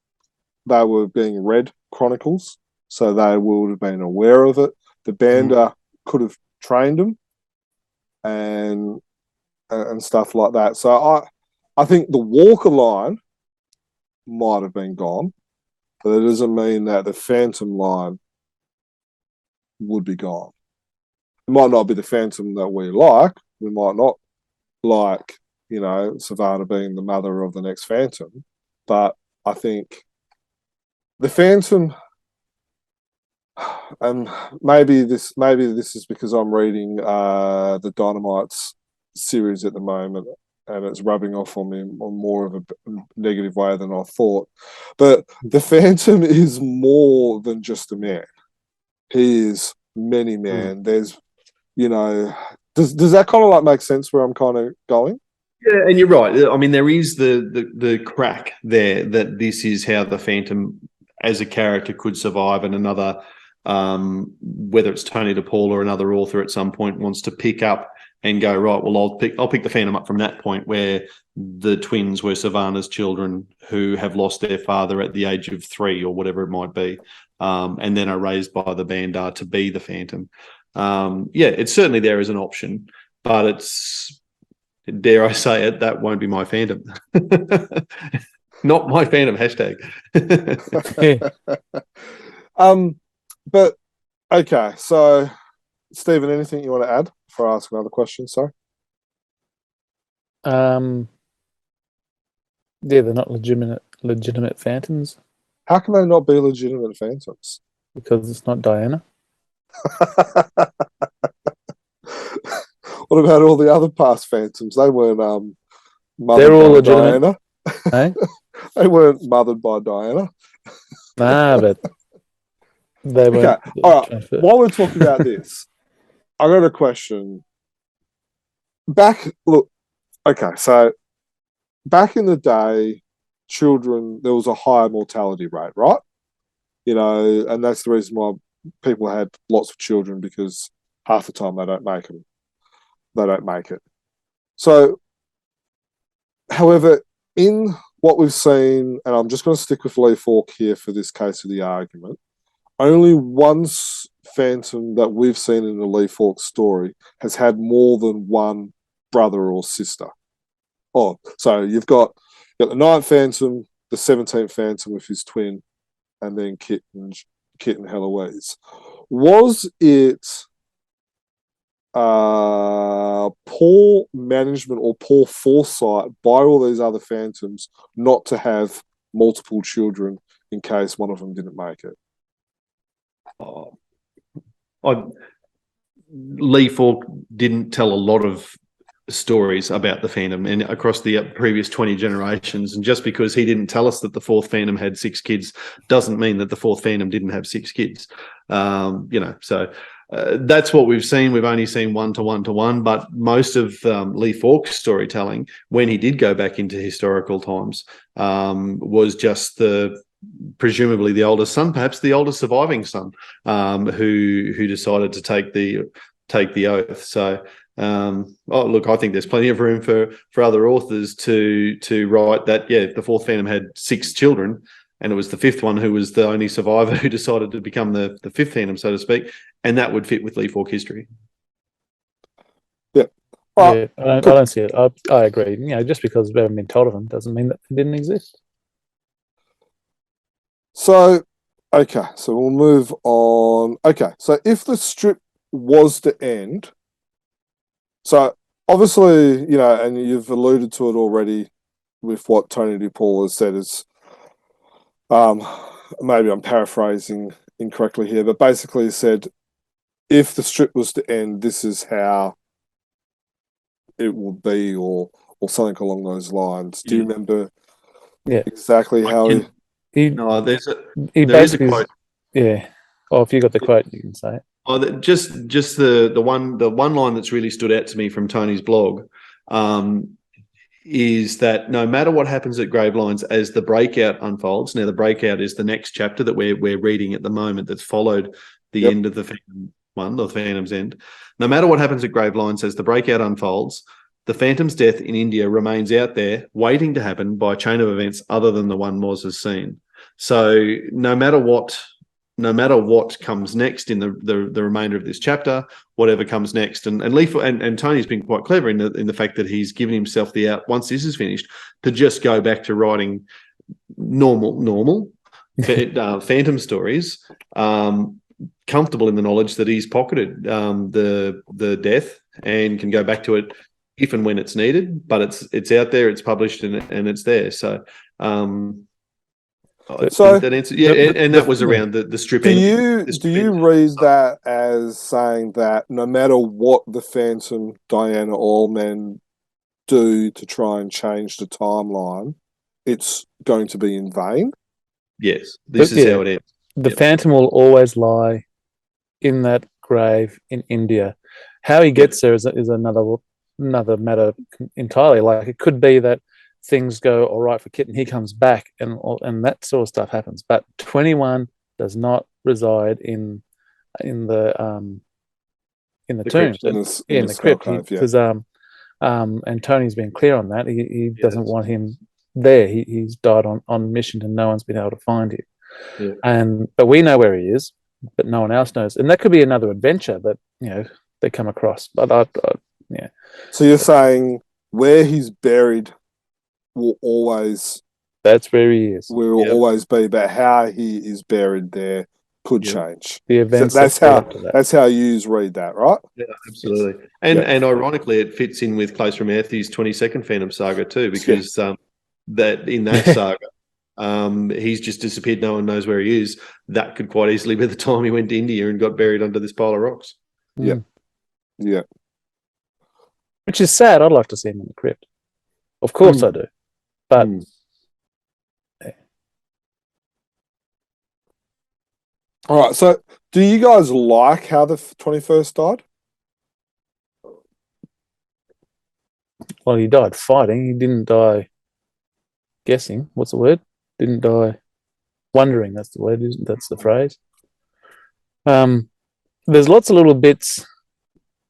They were being read chronicles, so they would have been aware of it. The bander could have trained them and stuff like that. So I think the Walker line might have been gone, but it doesn't mean that the Phantom line would be gone. It might not be the Phantom that we like. We might not like, Savannah being the mother of the next Phantom, but I think the Phantom, and maybe this is because I'm reading the Dynamite's series at the moment, and it's rubbing off on me on more of a negative way than I thought. But the Phantom is more than just a man. He is many men. There's, does that kind of like make sense where I'm kind of going? Yeah, and you're right. I mean, there is the crack there that this is how the Phantom as a character could survive, and another, whether it's Tony DePaul or another author at some point wants to pick up and go, right, well, I'll pick the Phantom up from that point where the twins were Savannah's children who have lost their father at the age of 3 or whatever it might be, and then are raised by the Bandar to be the Phantom. It's certainly there as an option, but it's, dare I say it, that won't be my Phantom. Not my Phantom, hashtag. But okay, so Stephen, anything you want to add before I ask another question? Sorry. Yeah, they're not legitimate Phantoms How can they not be legitimate Phantoms? because it's not Diana. What about all the other past Phantoms? They weren't mothered They're all by legitimate. Diana. Eh? They weren't mothered by Diana. Nah, but they Okay, weren't. all right. While we're talking about this, I got a question. So back in the day, children, there was a higher mortality rate, right? And that's the reason why people had lots of children, because half the time they don't make them. They don't make it. So, however, in what we've seen, and I'm just going to stick with Lee Falk here for this case of the argument, only one Phantom that we've seen in the Lee Falk story has had more than one brother or sister. Oh, so you've got the 9th Phantom, the 17th Phantom with his twin, and then Kit and Heloise. Was it poor management or poor foresight by all these other Phantoms not to have multiple children in case one of them didn't make it? Lee Falk didn't tell a lot of stories about the Phantom and across the previous 20 generations, and just because he didn't tell us that the 4th Phantom had 6 kids doesn't mean that the 4th Phantom didn't have 6 kids. So that's what we've seen. We've only seen 1-to-1-to-1, but most of Lee Falk's storytelling, when he did go back into historical times, was just presumably the oldest son, perhaps the oldest surviving son, who decided to take the oath. So, look, I think there's plenty of room for other authors to write that. Yeah, the 4th Phantom had 6 children, and it was the 5th one who was the only survivor who decided to become the 5th Phantom, so to speak, and that would fit with Lee Falk history. Yeah. Yeah, I don't see it. I agree. Just because we haven't been told of them doesn't mean that they didn't exist. So, okay, so we'll move on. Okay, so if the strip was to end, so obviously, and you've alluded to it already with what Tony DePaul has said, is maybe I'm paraphrasing incorrectly here, but basically he said, if the strip was to end, this is how it would be, or something along those lines. Do you remember exactly how he... There is a quote. Yeah. Or if you got the quote, you can say it. Oh, just the one line that's really stood out to me from Tony's blog. is that no matter what happens at Gravelines as the breakout unfolds, now the breakout is the next chapter that we're reading at the moment that's followed the end of the Phantom one, the Phantom's End. No matter what happens at Gravelines as the breakout unfolds, the Phantom's death in India remains out there waiting to happen by a chain of events other than the one Moz has seen. So no matter what comes next in the remainder of this chapter, whatever comes next, and Leaf and Tony's been quite clever in the fact that he's given himself the out once this is finished to just go back to writing normal Phantom stories, comfortable in the knowledge that he's pocketed the death and can go back to it if and when it's needed. But it's out there, it's published, and it's there. So. That answer, and that was around the strip. Do you read that as saying that no matter what the Phantom, Diana, Allman do to try and change the timeline, it's going to be in vain? Yes, this is how it ends. The Phantom will always lie in that grave in India. How he gets there is another matter entirely. Like, it could be that things go all right for Kit and he comes back and that sort of stuff happens. But 21 does not reside in the tombs, in the crypt, because and Tony's been clear on that. He doesn't want him there. He's died on mission and no one's been able to find him. But we know where he is, but no one else knows. And that could be another adventure that they come across. But So you're saying where he's buried will always... That's where he is. Will always be, but how he is buried there could change. The events. So that's how you read that, right? Yeah, absolutely. And ironically, it fits in with Closer Matthews' 22nd Phantom Saga too, because that in that saga, he's just disappeared. No one knows where he is. That could quite easily be the time he went to India and got buried under this pile of rocks. Yeah. Yeah. Which is sad. I'd like to see him in the crypt. Of course I do. But all right, so do you guys like how the 21st died? Well, he died fighting. He didn't die guessing. What's the word? Didn't die wondering. That's the word. That's the phrase. There's lots of little bits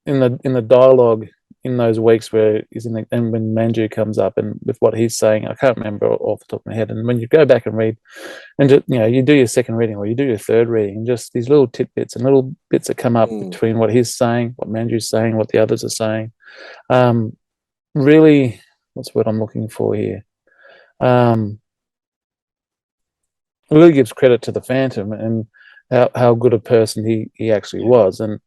in the dialogue in those weeks where he's and when Manju comes up and with what he's saying, I can't remember off the top of my head. And when you go back and read, and just, you do your second reading or you do your third reading, and just these little tidbits and little bits that come up between what he's saying, what Manju's saying, what the others are saying. Really, what's the word I'm looking for here? Really gives credit to the Phantom and how good a person he actually was. And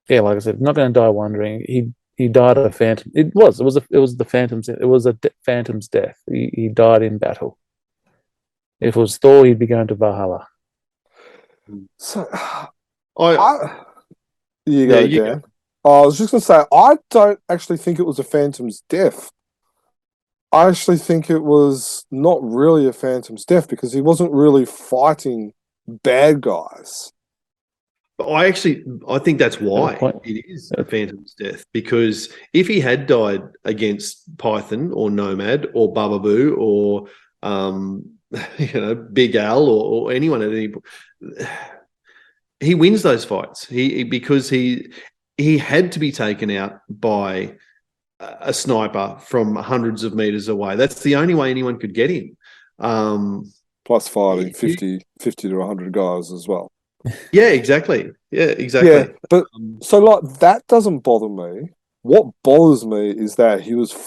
like I said, not going to die wondering. He died of a phantom. It was the Phantom's. It was a Phantom's death. He died in battle. If it was Thor, he'd be going to Valhalla. So, you go, Dan. I was just going to say, I don't actually think it was a Phantom's death. I actually think it was not really a Phantom's death because he wasn't really fighting bad guys. I think that's why it is a Phantom's death, because if he had died against Python or Nomad or Baba Boo or Big Al or anyone at any point, he wins those fights. Because he had to be taken out by a sniper from hundreds of meters away. That's the only way anyone could get him. Plus fighting 50 to 100 guys as well. Yeah, exactly. Yeah, but so like that doesn't bother me. What bothers me is that he wasn't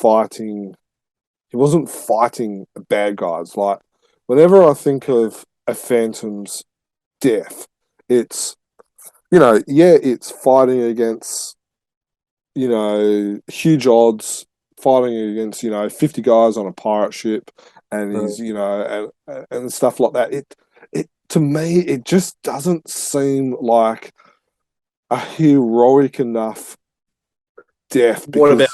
fighting bad guys. Like, whenever I think of a Phantom's death, it's it's fighting against huge odds, fighting against 50 guys on a pirate ship, and he's and stuff like that. It to me, it just doesn't seem like a heroic enough death because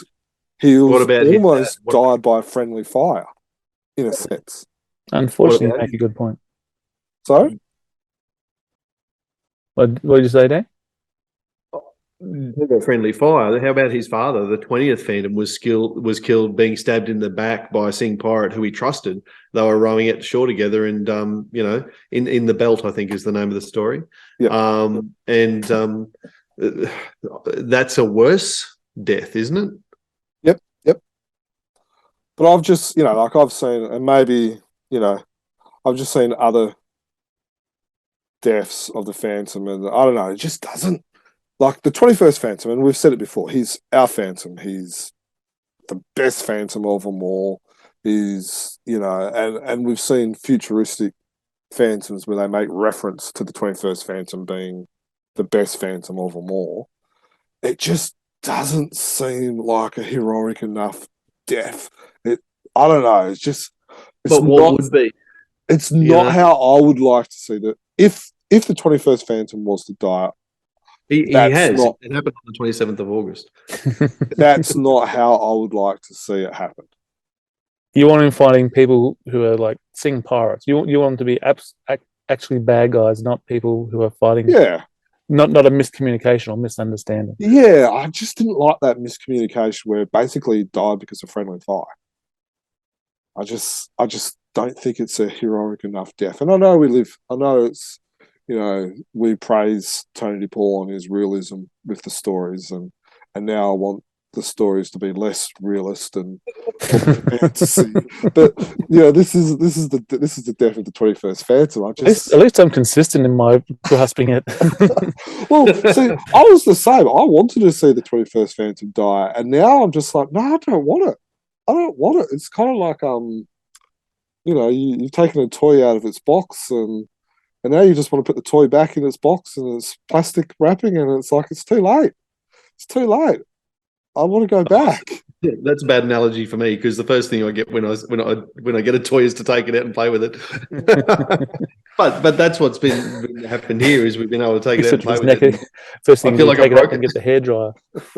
he almost died by friendly fire, in a sense. Unfortunately, you make a good point. Sorry? What did you say, Dan? friendly fire. How about his father? The 20th Phantom was killed being stabbed in the back by a Sing pirate who he trusted. They were rowing out to shore together, and in the belt, I think is the name of the story. Yeah. That's a worse death, isn't it? Yep. But I've just, I've seen, and maybe, I've just seen other deaths of the Phantom, and I don't know, it just doesn't, like the 21st Phantom, and we've said it before, he's our Phantom. He's the best Phantom of them all. He's, and we've seen futuristic Phantoms where they make reference to the 21st Phantom being the best Phantom of them all. It just doesn't seem like a heroic enough death. I don't know. It's just. But what would be? It's not how I would like to see that. If the 21st Phantom was to die, he has. It happened on the 27th of August. That's not how I would like to see it happen. You want him fighting people who are like Sing pirates. You want them to be actually bad guys, not people who are fighting. Yeah. Not a miscommunication or misunderstanding. Yeah, I just didn't like that miscommunication where basically he died because of friendly fire. I just don't think it's a heroic enough death. And I know it's, we praise Tony DePaul on his realism with the stories, and now I want the stories to be less realist and fantasy. But this is the death of the 21st Phantom. At least I'm consistent in my grasping it. Well, see, I was the same. I wanted to see the 21st Phantom die, and now I'm just like, no, I don't want it. I don't want it. It's kind of like you've taken a toy out of its box, and now you just want to put the toy back in its box and it's plastic wrapping, and it's like it's too late. It's too late. I want to go back. Yeah, that's a bad analogy for me, because the first thing I get when I get a toy is to take it out and play with it. but that's what's been happened here, is we've been able to take it out and play with it. First thing you take it up and get the hairdryer.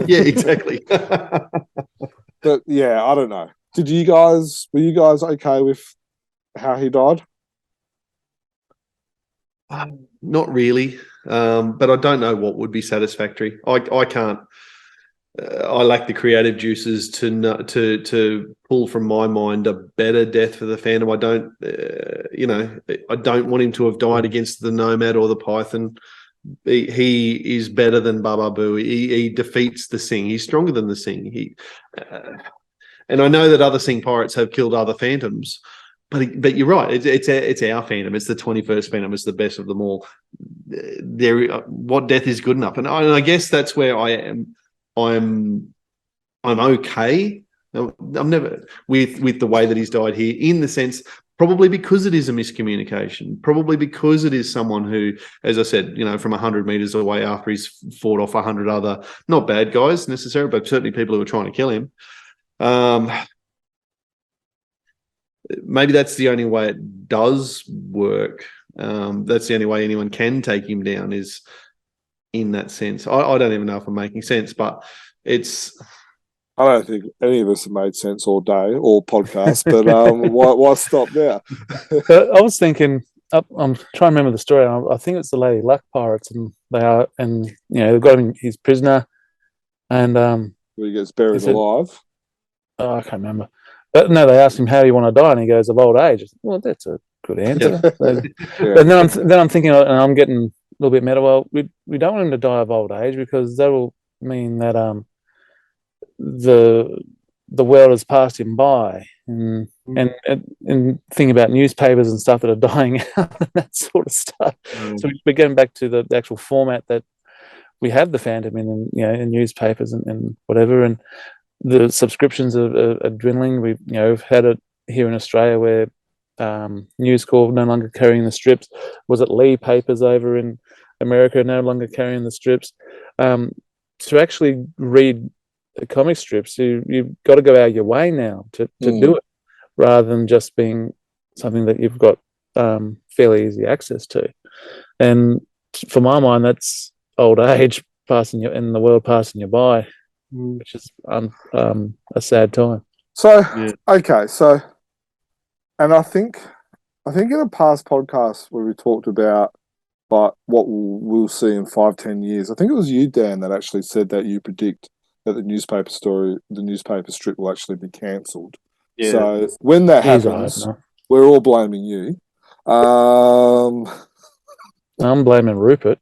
Yeah, exactly. But yeah, I don't know. Were you guys okay with how he died? Not really, but I don't know what would be satisfactory. I can't. I lack the creative juices to pull from my mind a better death for the Phantom. I don't, I don't want him to have died against the Nomad or the Python. He is better than Baba Boo. He defeats the Sing. He's stronger than the Sing. And I know that other Sing pirates have killed other Phantoms, but you're right. It's our Phantom. It's the 21st Phantom. It's the best of them all. What death is good enough? And I guess that's where I am. I'm okay. I'm never with the way that he's died here, in the sense, probably because it is a miscommunication, probably because it is someone who, as I said, from 100 meters away after he's fought off 100 other, not bad guys necessarily, but certainly people who are trying to kill him. Maybe that's the only way it does work. That's the only way anyone can take him down, is in that sense. I don't even know if I'm making sense, but it's... I don't think any of us have made sense all day, all podcast, but why stop there? I was thinking, I'm trying to remember the story. I think it's the Lady Luck pirates, and they've got him, he's prisoner, and he gets buried alive. Oh, I can't remember. But no, they asked him, how do you want to die? And he goes, of old age. Well, that's a good answer. Yeah. And then I'm thinking, and I'm getting a little bit meta. Well, we don't want him to die of old age, because that will mean that the world has passed him by, and think about newspapers and stuff that are dying out and that sort of stuff. So we're getting back to the actual format that we have the Phantom in newspapers and whatever, and the subscriptions are dwindling. We've had it here in Australia where News Corp no longer carrying the strips. Was it Lee Papers over in America no longer carrying the strips? To actually read comic strips, you've got to go out of your way now to do it, rather than just being something that you've got fairly easy access to. And for my mind, that's old age passing you, and the world passing you by, which is a sad time. So okay, so, and I think in a past podcast where we talked about but what we'll see in 5-10 years. I think it was you, Dan, that actually said that you predict that the newspaper strip will actually be cancelled. Yeah. So when that He's happens, right. No. we're all blaming you. I'm blaming Rupert.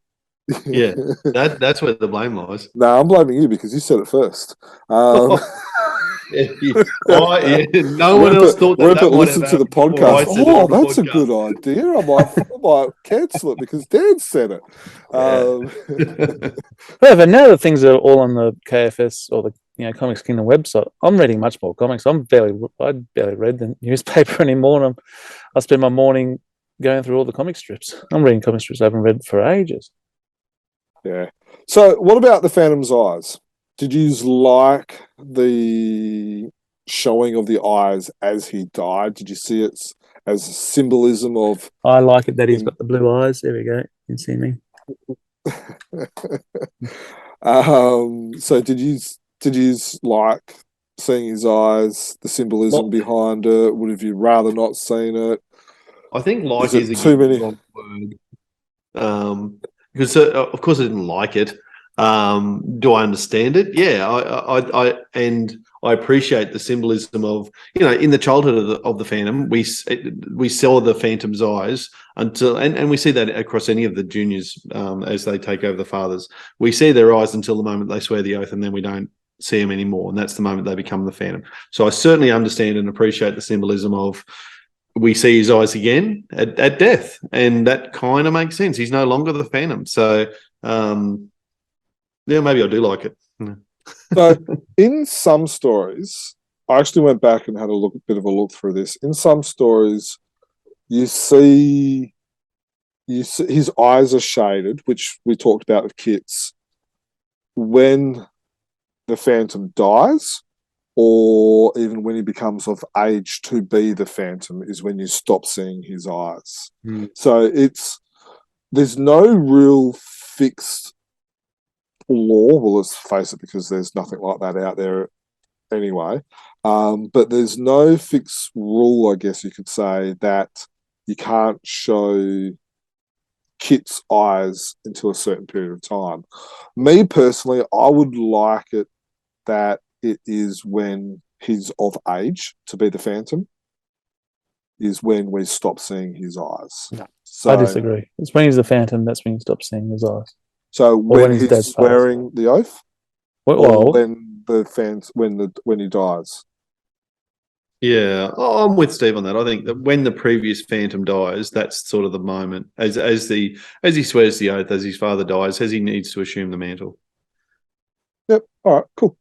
Yeah, that's where the blame lies. No, I'm blaming you because you said it first. No one else thought that might have listened to the happened before I podcast. said it Oh, on the that's a podcast. good idea. I might cancel it because Dan said it. However, now that things are all on the KFS or the Comics Kingdom website, I'm reading much more comics. I barely read the newspaper anymore. And I spend my morning going through all the comic strips. I'm reading comic strips I haven't read for ages. Yeah. So, what about the Phantom's eyes? Did you like the showing of the eyes as he died? Did you see it as a symbolism of? I like it that he's got the blue eyes. There we go. You can see me. So did you like seeing his eyes, the symbolism behind it? Would have you rather not seen it? I think like Is it is a too many? wrong word. Because of course I didn't like it. Do I understand it? Yeah, I appreciate the symbolism of, in the childhood of the Phantom, we saw the Phantom's eyes until, and we see that across any of the juniors as they take over the fathers. We see their eyes until the moment they swear the oath, and then we don't see them anymore, and that's the moment they become the Phantom. So I certainly understand and appreciate the symbolism of, we see his eyes again at death, and that kind of makes sense. He's no longer the Phantom, so yeah, maybe I do like it. So, in some stories, I actually went back and had a bit of a look through this. In some stories, you see his eyes are shaded, which we talked about with Kits, when the Phantom dies, or even when he becomes of age to be the Phantom, is when you stop seeing his eyes. So there's no real fixed law. Well, let's face it, because there's nothing like that out there anyway. But there's no fixed rule, I guess you could say, that you can't show Kit's eyes until a certain period of time. Me personally, I would like it that it is when he's of age to be the Phantom, is when we stop seeing his eyes. No, so, I disagree. It's when he's the Phantom, that's when you stop seeing his eyes. So when he's swearing the oath, or when when he dies. Yeah, I'm with Steve on that. I think that when the previous Phantom dies, that's sort of the moment as he swears the oath, as his father dies, as he needs to assume the mantle. Yep. All right. Cool.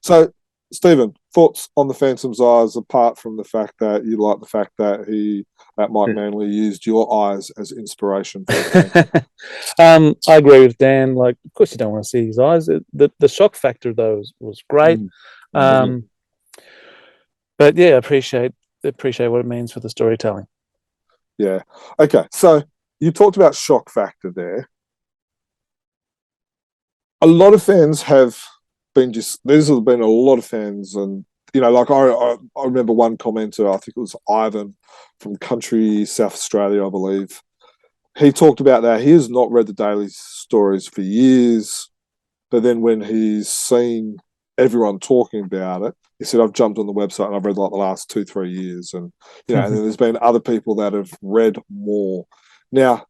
So, Stephen, thoughts on the Phantom's eyes, apart from the fact that you like the fact that Mike Manley used your eyes as inspiration for I agree with Dan. Like, of course, you don't want to see his eyes. The shock factor, though, was great. But yeah, appreciate what it means for the storytelling. Yeah. Okay. So you talked about shock factor there. A lot of fans have been there's been a lot of fans, and like I remember one commenter, I think it was Ivan from Country South Australia, I believe. He talked about that he has not read the daily stories for years, but then when he's seen everyone talking about it, he said, I've jumped on the website and I've read like the last 2-3 years, and and then there's been other people that have read more. Now,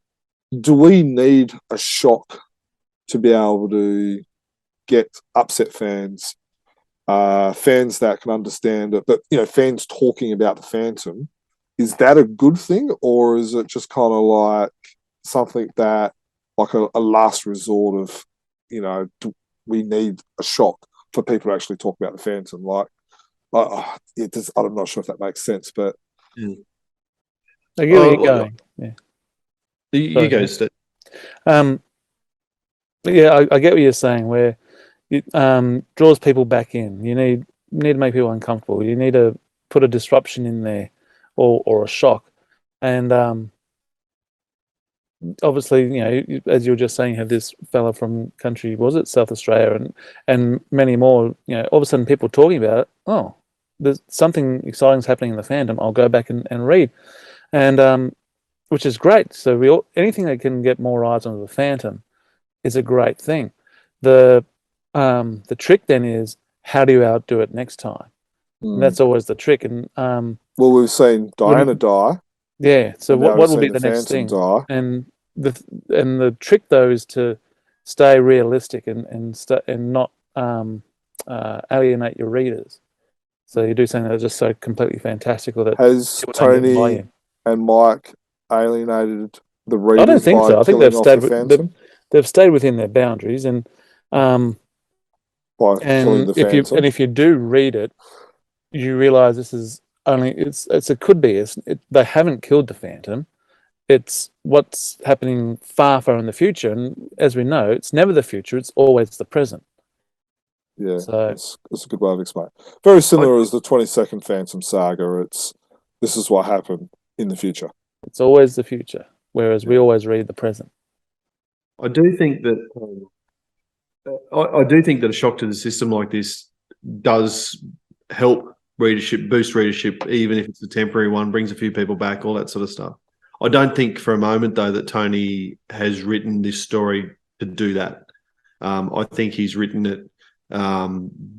do we need a shock to be able to get upset fans, fans that can understand it, but fans talking about the Phantom? Is that a good thing, or is it just kind of like something that, like a last resort of, we need a shock for people to actually talk about the Phantom? Like, it does. I'm not sure if that makes sense, but I get where you're going. Yeah, you go, Steve. Yeah, I get what you're saying. Where it draws people back in. You need to make people uncomfortable. You need to put a disruption in there, or a shock, and obviously, as you were just saying, you have this fella from country, was it South Australia, and many more. All of a sudden, people talking about it. Oh, there's something exciting happening in the Phantom. I'll go back and read, and which is great. So anything that can get more eyes on the Phantom is a great thing. The trick then is, how do you outdo it next time? And that's always the trick. And well, we've seen Diana die. Yeah. So what will be the next Phantom thing? die. And the trick though is to stay realistic and not alienate your readers. So you do something that's just so completely fantastical that has Tony and Mike alienated the readers? I don't think so. I think they've stayed within their boundaries, and by killing the Phantom. If you do read it, you realise this is only it could be they haven't killed the Phantom. It's what's happening far in the future, and as we know, it's never the future; it's always the present. Yeah, so that's a good way of explaining. Very similar as the 22nd Phantom Saga. This is what happened in the future. It's always the future, whereas we always read the present. I do think that a shock to the system like this does help readership, boost readership, even if it's a temporary one, brings a few people back, all that sort of stuff. I don't think for a moment, though, that Tony has written this story to do that. I think he's written it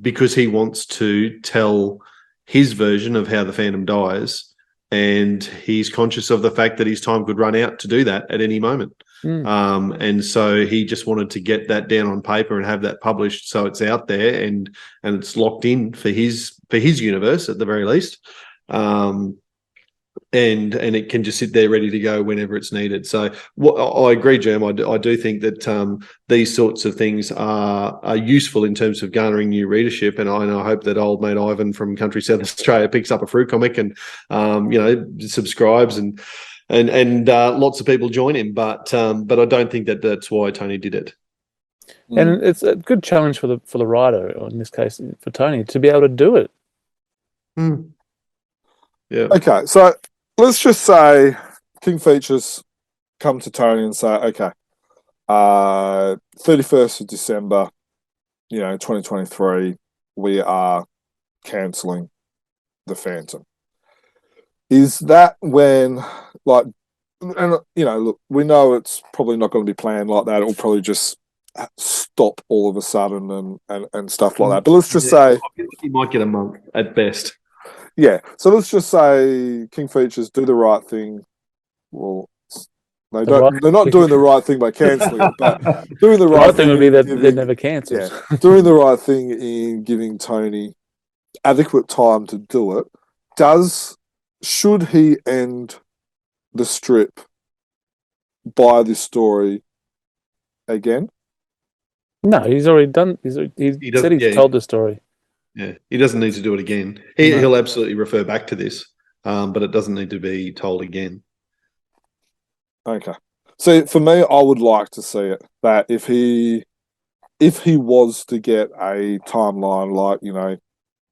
because he wants to tell his version of how the Phantom dies, and he's conscious of the fact that his time could run out to do that at any moment. And so he just wanted to get that down on paper and have that published, so it's out there and it's locked in for his universe at the very least. And it can just sit there ready to go whenever it's needed. So I agree, Jerm. I do think that these sorts of things are useful in terms of garnering new readership. And I hope that old mate Ivan from Country South Australia picks up a fruit comic and subscribes and lots of people join him. But I don't think that that's why Tony did it. And it's a good challenge for the writer, or in this case for Tony, to be able to do it. Yeah. Okay, so let's just say King Features come to Tony and say, okay, 31st of December, 2023, we are cancelling the Phantom. Is that when, look, we know it's probably not going to be planned like that. It'll probably just stop all of a sudden and stuff like that. But let's just say you might get a month at best. Yeah, so let's just say King Features do the right thing. Well, they're not doing the right thing by cancelling it, but doing the right thing would be that they never cancels. Yeah, doing the right thing in giving Tony adequate time to do it. Should he end the strip by this story again? No, he's already done. He said he's told the story. Yeah, he doesn't need to do it again. He'll absolutely refer back to this, but it doesn't need to be told again. Okay. So for me, I would like to see it that if he was to get a timeline like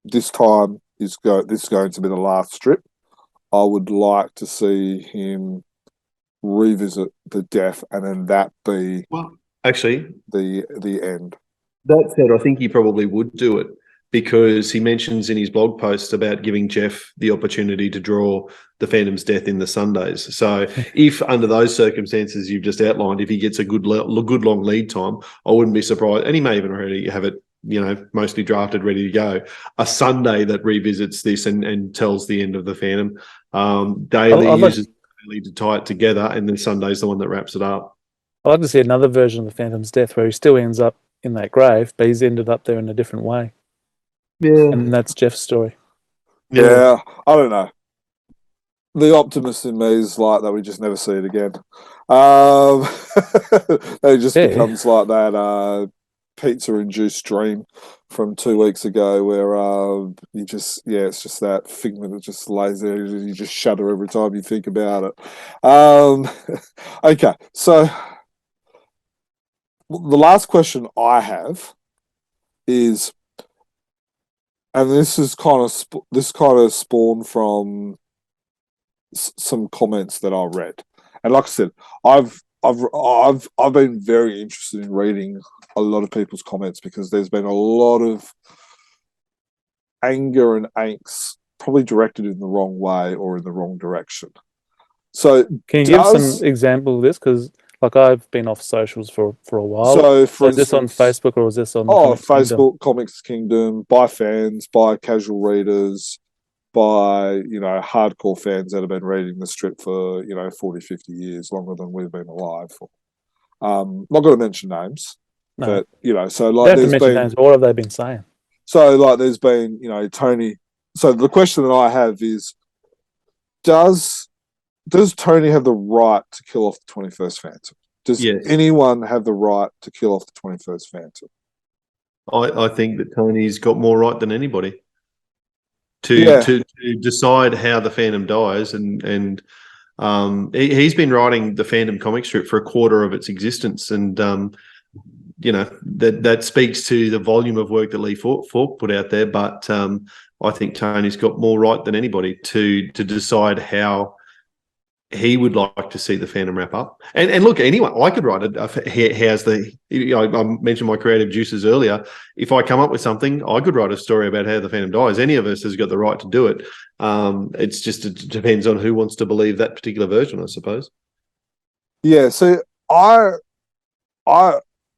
this time this is going to be the last strip, I would like to see him revisit the death and then that be the end. That said, I think he probably would do it, because he mentions in his blog post about giving Jeff the opportunity to draw the Phantom's death in the Sundays. So if under those circumstances you've just outlined, if he gets a good long lead time, I wouldn't be surprised. And he may even already have it, mostly drafted, ready to go. A Sunday that revisits this and tells the end of the Phantom. Daily uses Daily to tie it together, and then Sunday's the one that wraps it up. I'd like to see another version of the Phantom's death where he still ends up in that grave, but he's ended up there in a different way. Yeah. And that's Jeff's story. Yeah, I don't know. The optimist in me is like that we just never see it again. It just becomes like that pizza-induced dream from 2 weeks ago where it's just that figment that just lays there and you just shudder every time you think about it. Okay, so the last question I have is, and this is kind of spawned from some comments that I read, and like I said, I've been very interested in reading a lot of people's comments because there's been a lot of anger and angst, probably directed in the wrong way or in the wrong direction. So Can you give some example of this? Because like I've been off socials for a while. So, for is this on instance, Facebook or is this on Facebook, Kingdom? Comics Kingdom, by fans, by casual readers, by, hardcore fans that have been reading the strip for, 40, 50 years, longer than we've been alive for. Not going to mention names, No, but, so you like don't have to there's mention been, names. But what have they been saying? so like there's been, Tony. So the question that I have is, does Tony have the right to kill off the 21st Phantom? Does Yes. anyone have the right to kill off the 21st Phantom? I think that Tony's got more right than anybody to decide how the Phantom dies, and he's been writing the Phantom comic strip for a quarter of its existence, and that speaks to the volume of work that Lee Falk put out there. But I think Tony's got more right than anybody to decide how he would like to see the Phantom wrap up. And look, anyone, I could write I mentioned my creative juices earlier. If I come up with something, I could write a story about how the Phantom dies. Any of us has got the right to do it. It depends on who wants to believe that particular version, I suppose. Yeah, so I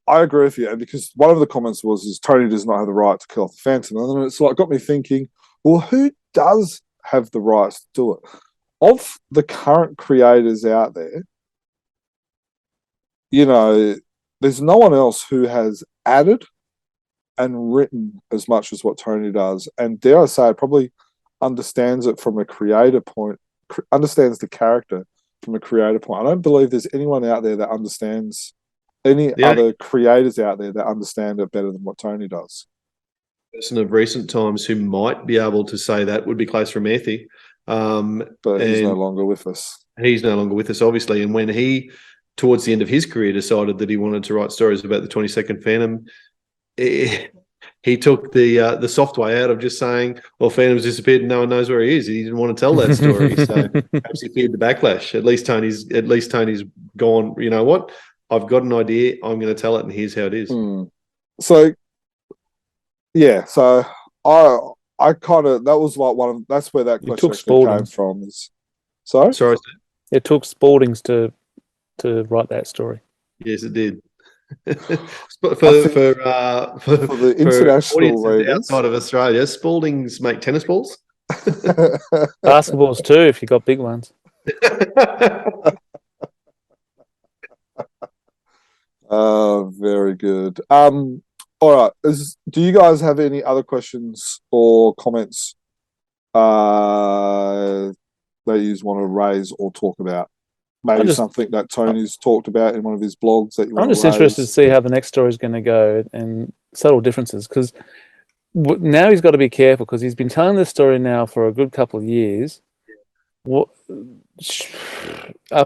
agree with you, because one of the comments is Tony does not have the right to kill off the Phantom. And then it's like got me thinking, well, who does have the right to do it? Of the current creators out there, there's no one else who has added and written as much as what Tony does. And dare I say, probably understands it from a creator point, understands the character from a creator point. I don't believe there's anyone out there that understands, other creators out there that understand it better than what Tony does. Person of recent times who might be able to say that would be Claes Ramethi. But he's no longer with us. He's no longer with us, obviously. And when he, towards the end of his career, decided that he wanted to write stories about the 22nd Phantom, he took the soft way out of just saying, well, Phantom's disappeared and no one knows where he is. He didn't want to tell that story. So perhaps he feared the backlash. At least Tony's gone, you know what? I've got an idea. I'm going to tell it, and here's how it is. So, yeah. So I kind of, that was like that's where that question actually came from. Sorry? It took Spaldings to write that story. Yes, it did. for the international readers outside of Australia, Spaldings make tennis balls. Basketballs too, if you got big ones. Very good. All right. Do you guys have any other questions or comments that you want to raise or talk about? Maybe something that Tony's talked about in one of his blogs that you want to raise. I'm just interested to see how the next story is going to go and subtle differences, because now he's got to be careful, because he's been telling this story now for a good couple of years. Are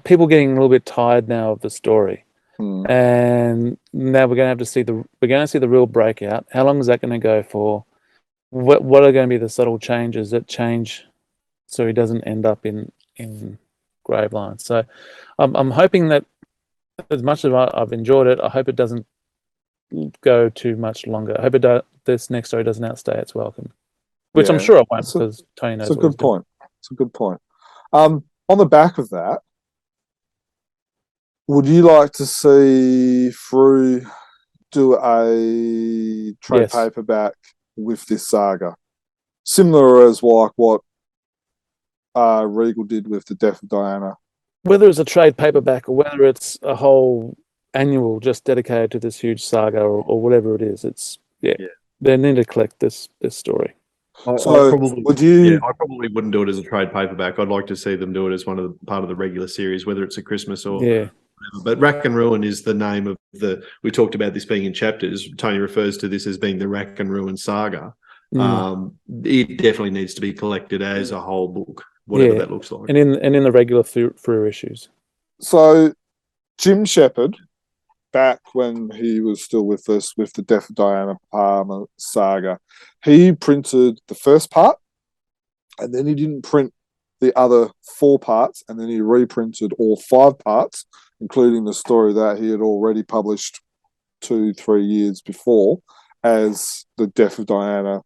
people getting a little bit tired now of the story? And now we're going to see the real breakout. How long is that going to go for? What are going to be the subtle changes that change so he doesn't end up in Graveline? So I'm hoping that, as much as I've enjoyed it, I hope it doesn't go too much longer. I hope this next story doesn't outstay its welcome, which I'm sure it won't, because Tony knows. It's a good point. It's a good point. On the back of that, would you like to see Frew do a trade paperback with this saga, similar as like what Regal did with the Death of Diana? Whether it's a trade paperback or whether it's a whole annual just dedicated to this huge saga, or whatever it is, they need to collect this story. I probably wouldn't do it as a trade paperback. I'd like to see them do it as part of the regular series, whether it's a Christmas or whatever. But Rack and Ruin is the name of we talked about this being in chapters. Tony refers to this as being the Rack and Ruin saga. It definitely needs to be collected as a whole book, whatever that looks like, and in the regular through issues. So Jim Shepard, back when he was still with us with the Death of Diana Palmer saga, he printed the first part, and then he didn't print the other 4 parts, and then he reprinted all 5 parts, including the story that he had already published 2-3 years before as the Death of Diana.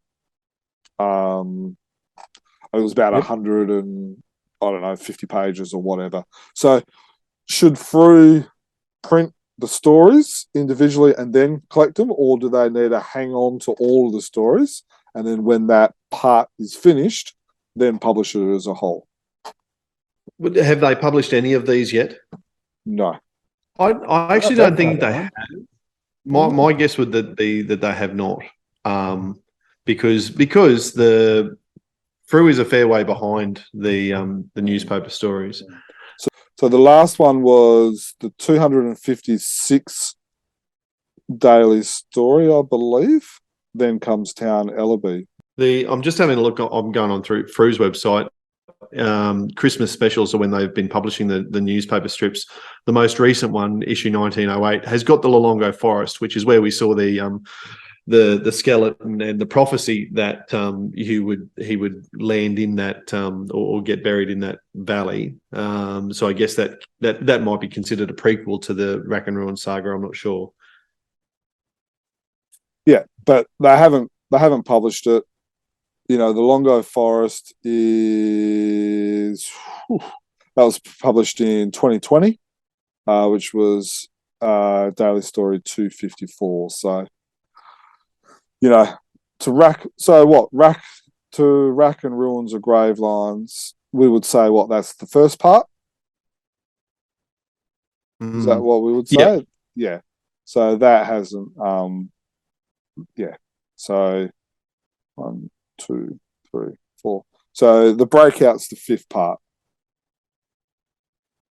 It was about 100 and I don't know, 50 pages or whatever. So should Frew print the stories individually and then collect them, or do they need to hang on to all of the stories and then when that part is finished, then publish it as a whole? Have they published any of these yet? No. I actually Not don't that think far they behind. have. My guess would be that they have not, because the Frew is a fair way behind the newspaper stories. So the last one was the 256 daily story, I believe. Then comes Town Ellaby. I'm just having a look. I'm going on through Frew's website. Christmas specials are when they've been publishing the newspaper strips. The most recent one, issue 1908, has got the Lolongo Forest, which is where we saw the skeleton and the prophecy that he would land in that or get buried in that valley. So I guess that might be considered a prequel to the Rack and Ruin saga. I'm not sure. Yeah, but they haven't published it. You know, the Longo Forest is that was published in 2020, which was Daily Story 254. So, you know, Rack and Ruins of Gravelines, we would say that's the first part. Is that what we would say? Yeah. So that hasn't So 1, 2, 3, 4. So the breakout's the fifth part.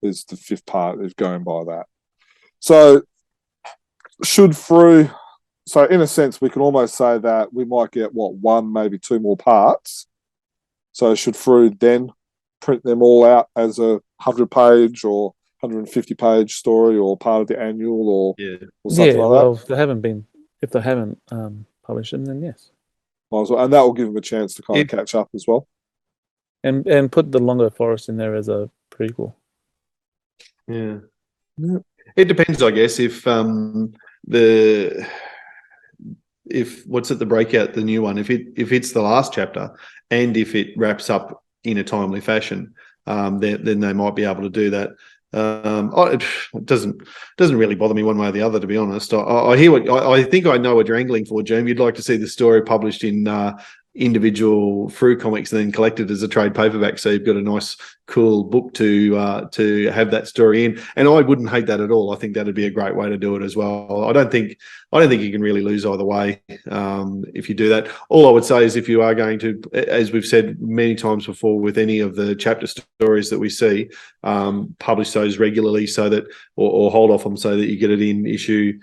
Is the fifth part is going by that. So should Frew, so in a sense we can almost say that we might get one, maybe two more parts. So should Frew then print them all out as a 100-page or 150-page story or part of the annual or something like well, that? if they haven't published them, then yes. Might as well. And that will give them a chance to kind of catch up as well. And put the Longo Forest in there as a prequel. Yeah. It depends, I guess, if what's at the breakout, the new one, if it's the last chapter and if it wraps up in a timely fashion, then they might be able to do that. It doesn't really bother me one way or the other, to be honest. I hear I think I know what you're angling for, Jim. You'd like to see the story published in individual Frew comics and then collected as a trade paperback, so you've got a nice, cool book to have that story in. And I wouldn't hate that at all. I think that'd be a great way to do it as well. I don't think you can really lose either way if you do that. All I would say is if you are going to, as we've said many times before, with any of the chapter stories that we see, publish those regularly so that, or hold off them so that you get it in issue,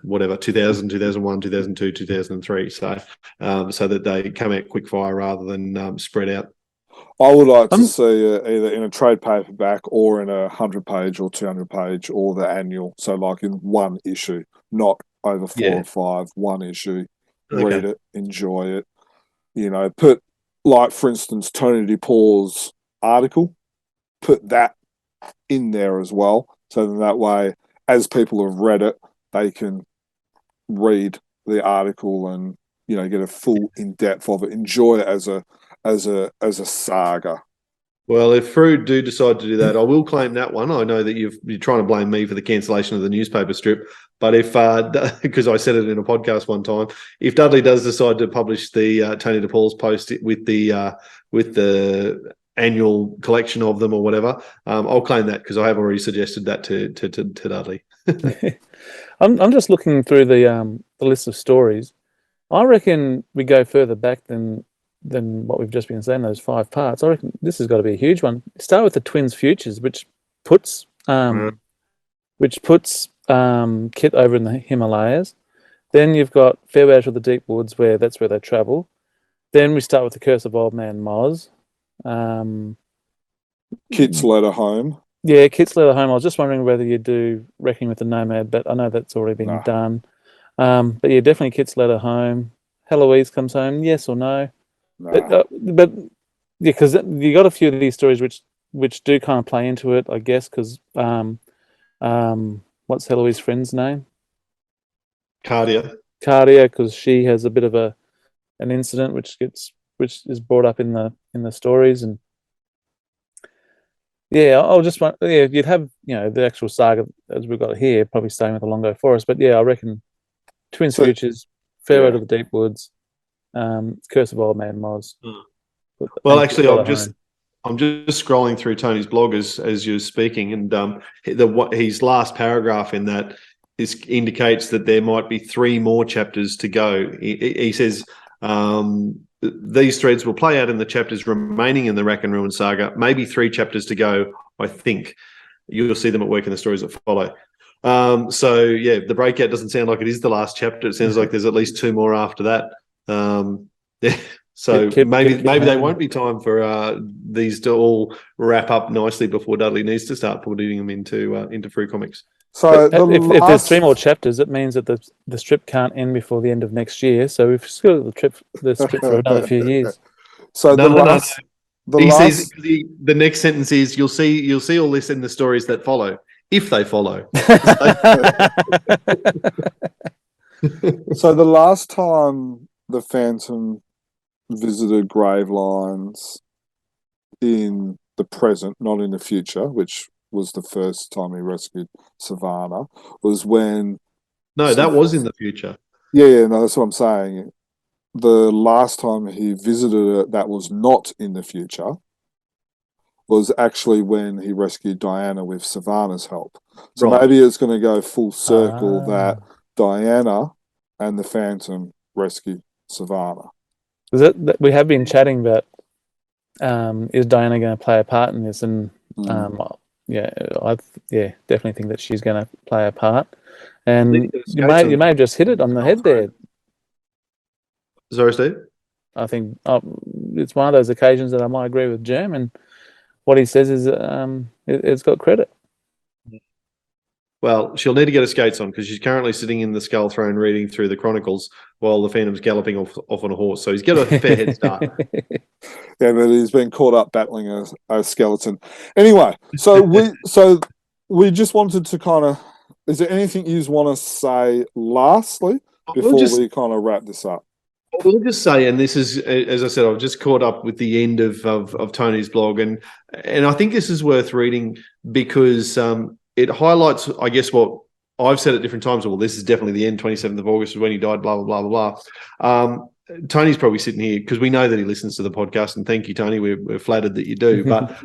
whatever, 2000, 2001, 2002, 2003. So that they come out quick fire rather than spread out. I would like to see either in a trade paperback or in a 100-page or 200-page or the annual. So like in one issue, not over 4 or 5, one issue. Okay. Read it, enjoy it. Put, like, for instance, Tony DePauw's article, put that in there as well. So then that way, as people have read it, they can read the article and get a full in depth of it. Enjoy it as a saga. Well, if Frew do decide to do that, I will claim that one. I know that you're trying to blame me for the cancellation of the newspaper strip, but if because I said it in a podcast one time, if Dudley does decide to publish the Tony DePauw's post with the annual collection of them or whatever, I'll claim that because I have already suggested that to Dudley. I'm just looking through the list of stories. I reckon we go further back than what we've just been saying, those 5 parts. I reckon this has got to be a huge one. Start with the Twins' Futures, which puts Kit over in the Himalayas. Then you've got Farewell to the Deep Woods, that's where they travel. Then we start with the Curse of Old Man Moz. Kit's Letter Home. Yeah, Kit's Letter Home. I was just wondering whether you do Reckoning with the Nomad, but I know that's already been done. But yeah, definitely Kit's Letter Home. Heloise Comes Home, yes or no? But yeah, because you got a few of these stories which do kind of play into it, I guess, because what's Heloise's friend's name? Cardia, because she has a bit of an incident which is brought up in the stories, and Yeah, I'll just want. Yeah, you'd have the actual saga as we've got here, probably staying with the Longo Forest. But yeah, I reckon Twins So- Futures, Farewell yeah. to the Deep Woods, Curse of Old Man Moz. Well, and actually, Follow I'm just scrolling through Tony's blog as you're speaking, and his last paragraph in that indicates that there might be 3 more chapters to go. He says these threads will play out in the chapters remaining in the Rack and Ruin saga. Maybe 3 chapters to go. I think you'll see them at work in the stories that follow. So yeah, the breakout doesn't sound like it is the last chapter. It sounds like there's at least 2 more after that. Yeah. So maybe they won't be time for these to all wrap up nicely before Dudley needs to start putting them into Free Comics. So if there's 3 more chapters, it means that the strip can't end before the end of next year. So we've still got the strip for another few years. So No. He says the next sentence is you'll see all this in the stories that follow, if they follow. So the last time the Phantom visited Gravelines in the present, not in the future, which was the first time he rescued Savannah, was when... No, that was in the future. Yeah, no, that's what I'm saying. The last time he visited it that was not in the future was actually when he rescued Diana with Savannah's help. So maybe it's going to go full circle that Diana and the Phantom rescue Savannah. We have been chatting about is Diana going to play a part in this? And I definitely think that she's going to play a part. And you may have just hit it on the head there. Sorry, Steve? I think it's one of those occasions that I might agree with Jerm, and what he says is it's got credit. Well, she'll need to get her skates on because she's currently sitting in the Skull Throne reading through the Chronicles while the Phantom's galloping off on a horse. So he's got a fair head start. Yeah, but he's been caught up battling a skeleton. Anyway, so we just wanted to kind of... Is there anything you want to say lastly before we kind of wrap this up? We'll just say, and this is, as I said, I've just caught up with the end of Tony's blog, and I think this is worth reading because it highlights, I guess, what I've said at different times. Well, this is definitely the end. 27th of August was when he died. Blah blah blah blah blah. Tony's probably sitting here because we know that he listens to the podcast, and thank you, Tony. We're flattered that you do. But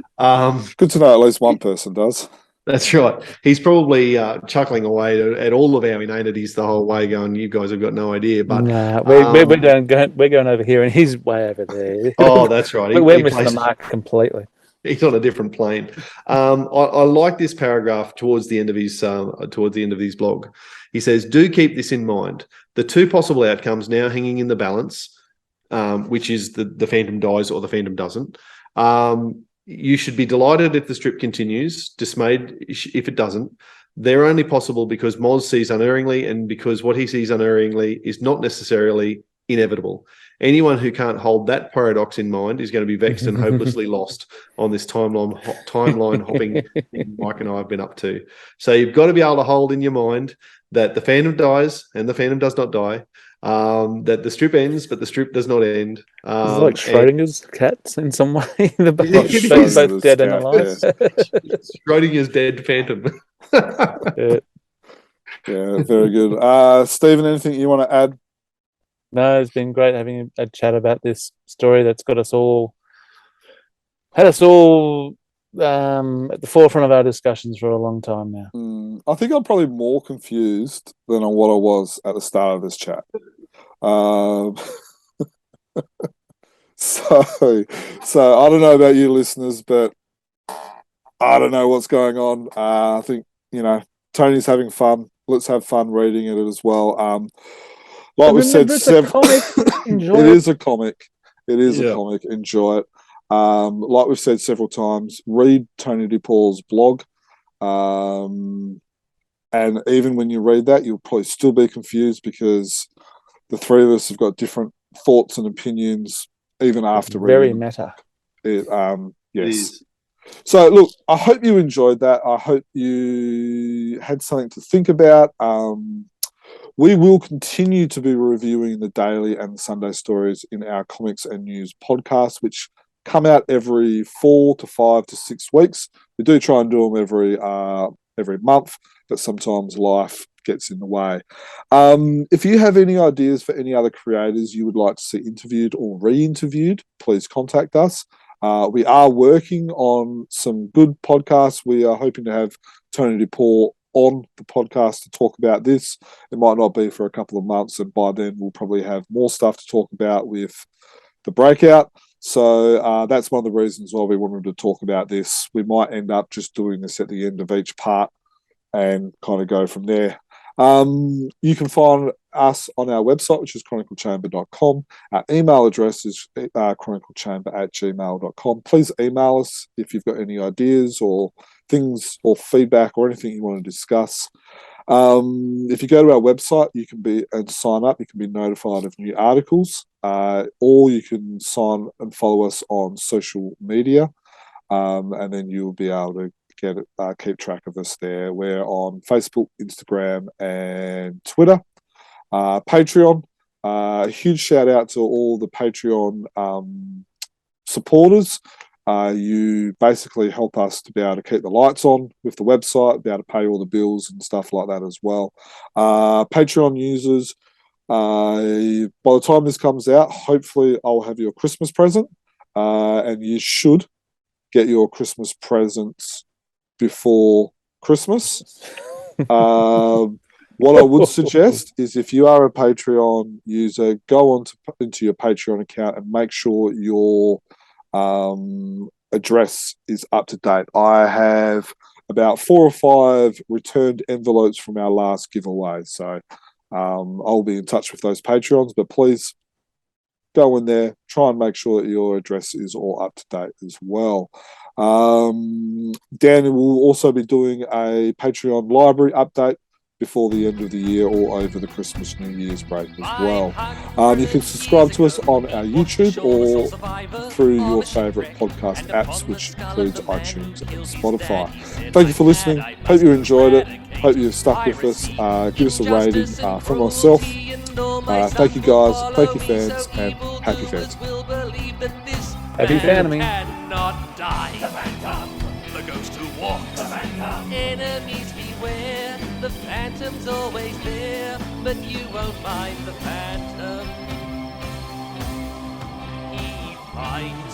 good to know at least one person does. That's right. He's probably chuckling away at all of our inanities the whole way, going, "You guys have got no idea." But we're going over here, and he's way over there. Oh, that's right. We're missing the mark completely. He's on a different plane. I like this paragraph towards the end of his blog. He says, "Do keep this in mind. The 2 possible outcomes now hanging in the balance, which is the Phantom dies or the Phantom doesn't. You should be delighted if the strip continues, dismayed if it doesn't. They're only possible because Moz sees unerringly and because what he sees unerringly is not necessarily inevitable. Anyone who can't hold that paradox in mind is going to be vexed and hopelessly lost on this timeline hopping Mike and I have been up to. So you've got to be able to hold in your mind that the Phantom dies and the Phantom does not die. That the strip ends, but the strip does not end. It's like Schrodinger's cats in some way. They're both dead and alive. Schrodinger's dead Phantom. Yeah, very good. Stephen, anything you want to add? No, it's been great having a chat about this story that's had us all at the forefront of our discussions for a long time now. I think I'm probably more confused than on what I was at the start of this chat. So I don't know about you listeners, but I don't know what's going on. I think, Tony's having fun. Let's have fun reading it as well. Like we said, it's a comic. Enjoy it is a comic. It is a comic. Enjoy it. Like we've said several times, read Tony DePaul's blog. And even when you read that, you'll probably still be confused because the 3 of us have got different thoughts and opinions even after reading. Very meta. Yes. So, look, I hope you enjoyed that. I hope you had something to think about. We will continue to be reviewing the daily and the Sunday stories in our Comics and News podcast, which come out every 4 to 5 to 6 weeks. We do try and do them every month, but sometimes life gets in the way. If you have any ideas for any other creators you would like to see interviewed or re-interviewed, please contact us. We are working on some good podcasts. We are hoping to have Tony DePaul on the podcast to talk about this. It might not be for a couple of months, and by then we'll probably have more stuff to talk about with the breakout. So that's one of the reasons why we wanted to talk about this. We might end up just doing this at the end of each part and kind of go from there. You can find us on our website, which is chroniclechamber.com. Our email address is chroniclechamber@gmail.com. Please email us if you've got any ideas or things or feedback or anything you want to discuss. If you go to our website, you can sign up. You can be notified of new articles, or you can sign and follow us on social media, and then you'll be able to keep track of us there. We're on Facebook, Instagram, and Twitter. Patreon. A huge shout out to all the Patreon supporters. You basically help us to be able to keep the lights on with the website, be able to pay all the bills and stuff like that as well. Patreon users, by the time this comes out, hopefully I'll have your Christmas present, and you should get your Christmas presents before Christmas. What I would suggest is, if you are a Patreon user, go into your Patreon account and make sure your address is up to date. I have about 4 or 5 returned envelopes from our last giveaway, so I'll be in touch with those Patreons, but please go in there, try and make sure that your address is all up to date as well. Dan will also be doing a Patreon library update before the end of the year or over the Christmas New Year's break as well. You can subscribe to us on our YouTube or through your favourite podcast apps, which includes iTunes and Spotify. Thank you for listening. Hope you enjoyed it. Hope you've stuck with us. Give us a rating from myself. Thank you guys. Thank you fans, and happy fans. Happy fanning. The Phantom, the ghost who walks. The Phantom, enemies beware. The Phantom's always there, but you won't find the Phantom. He finds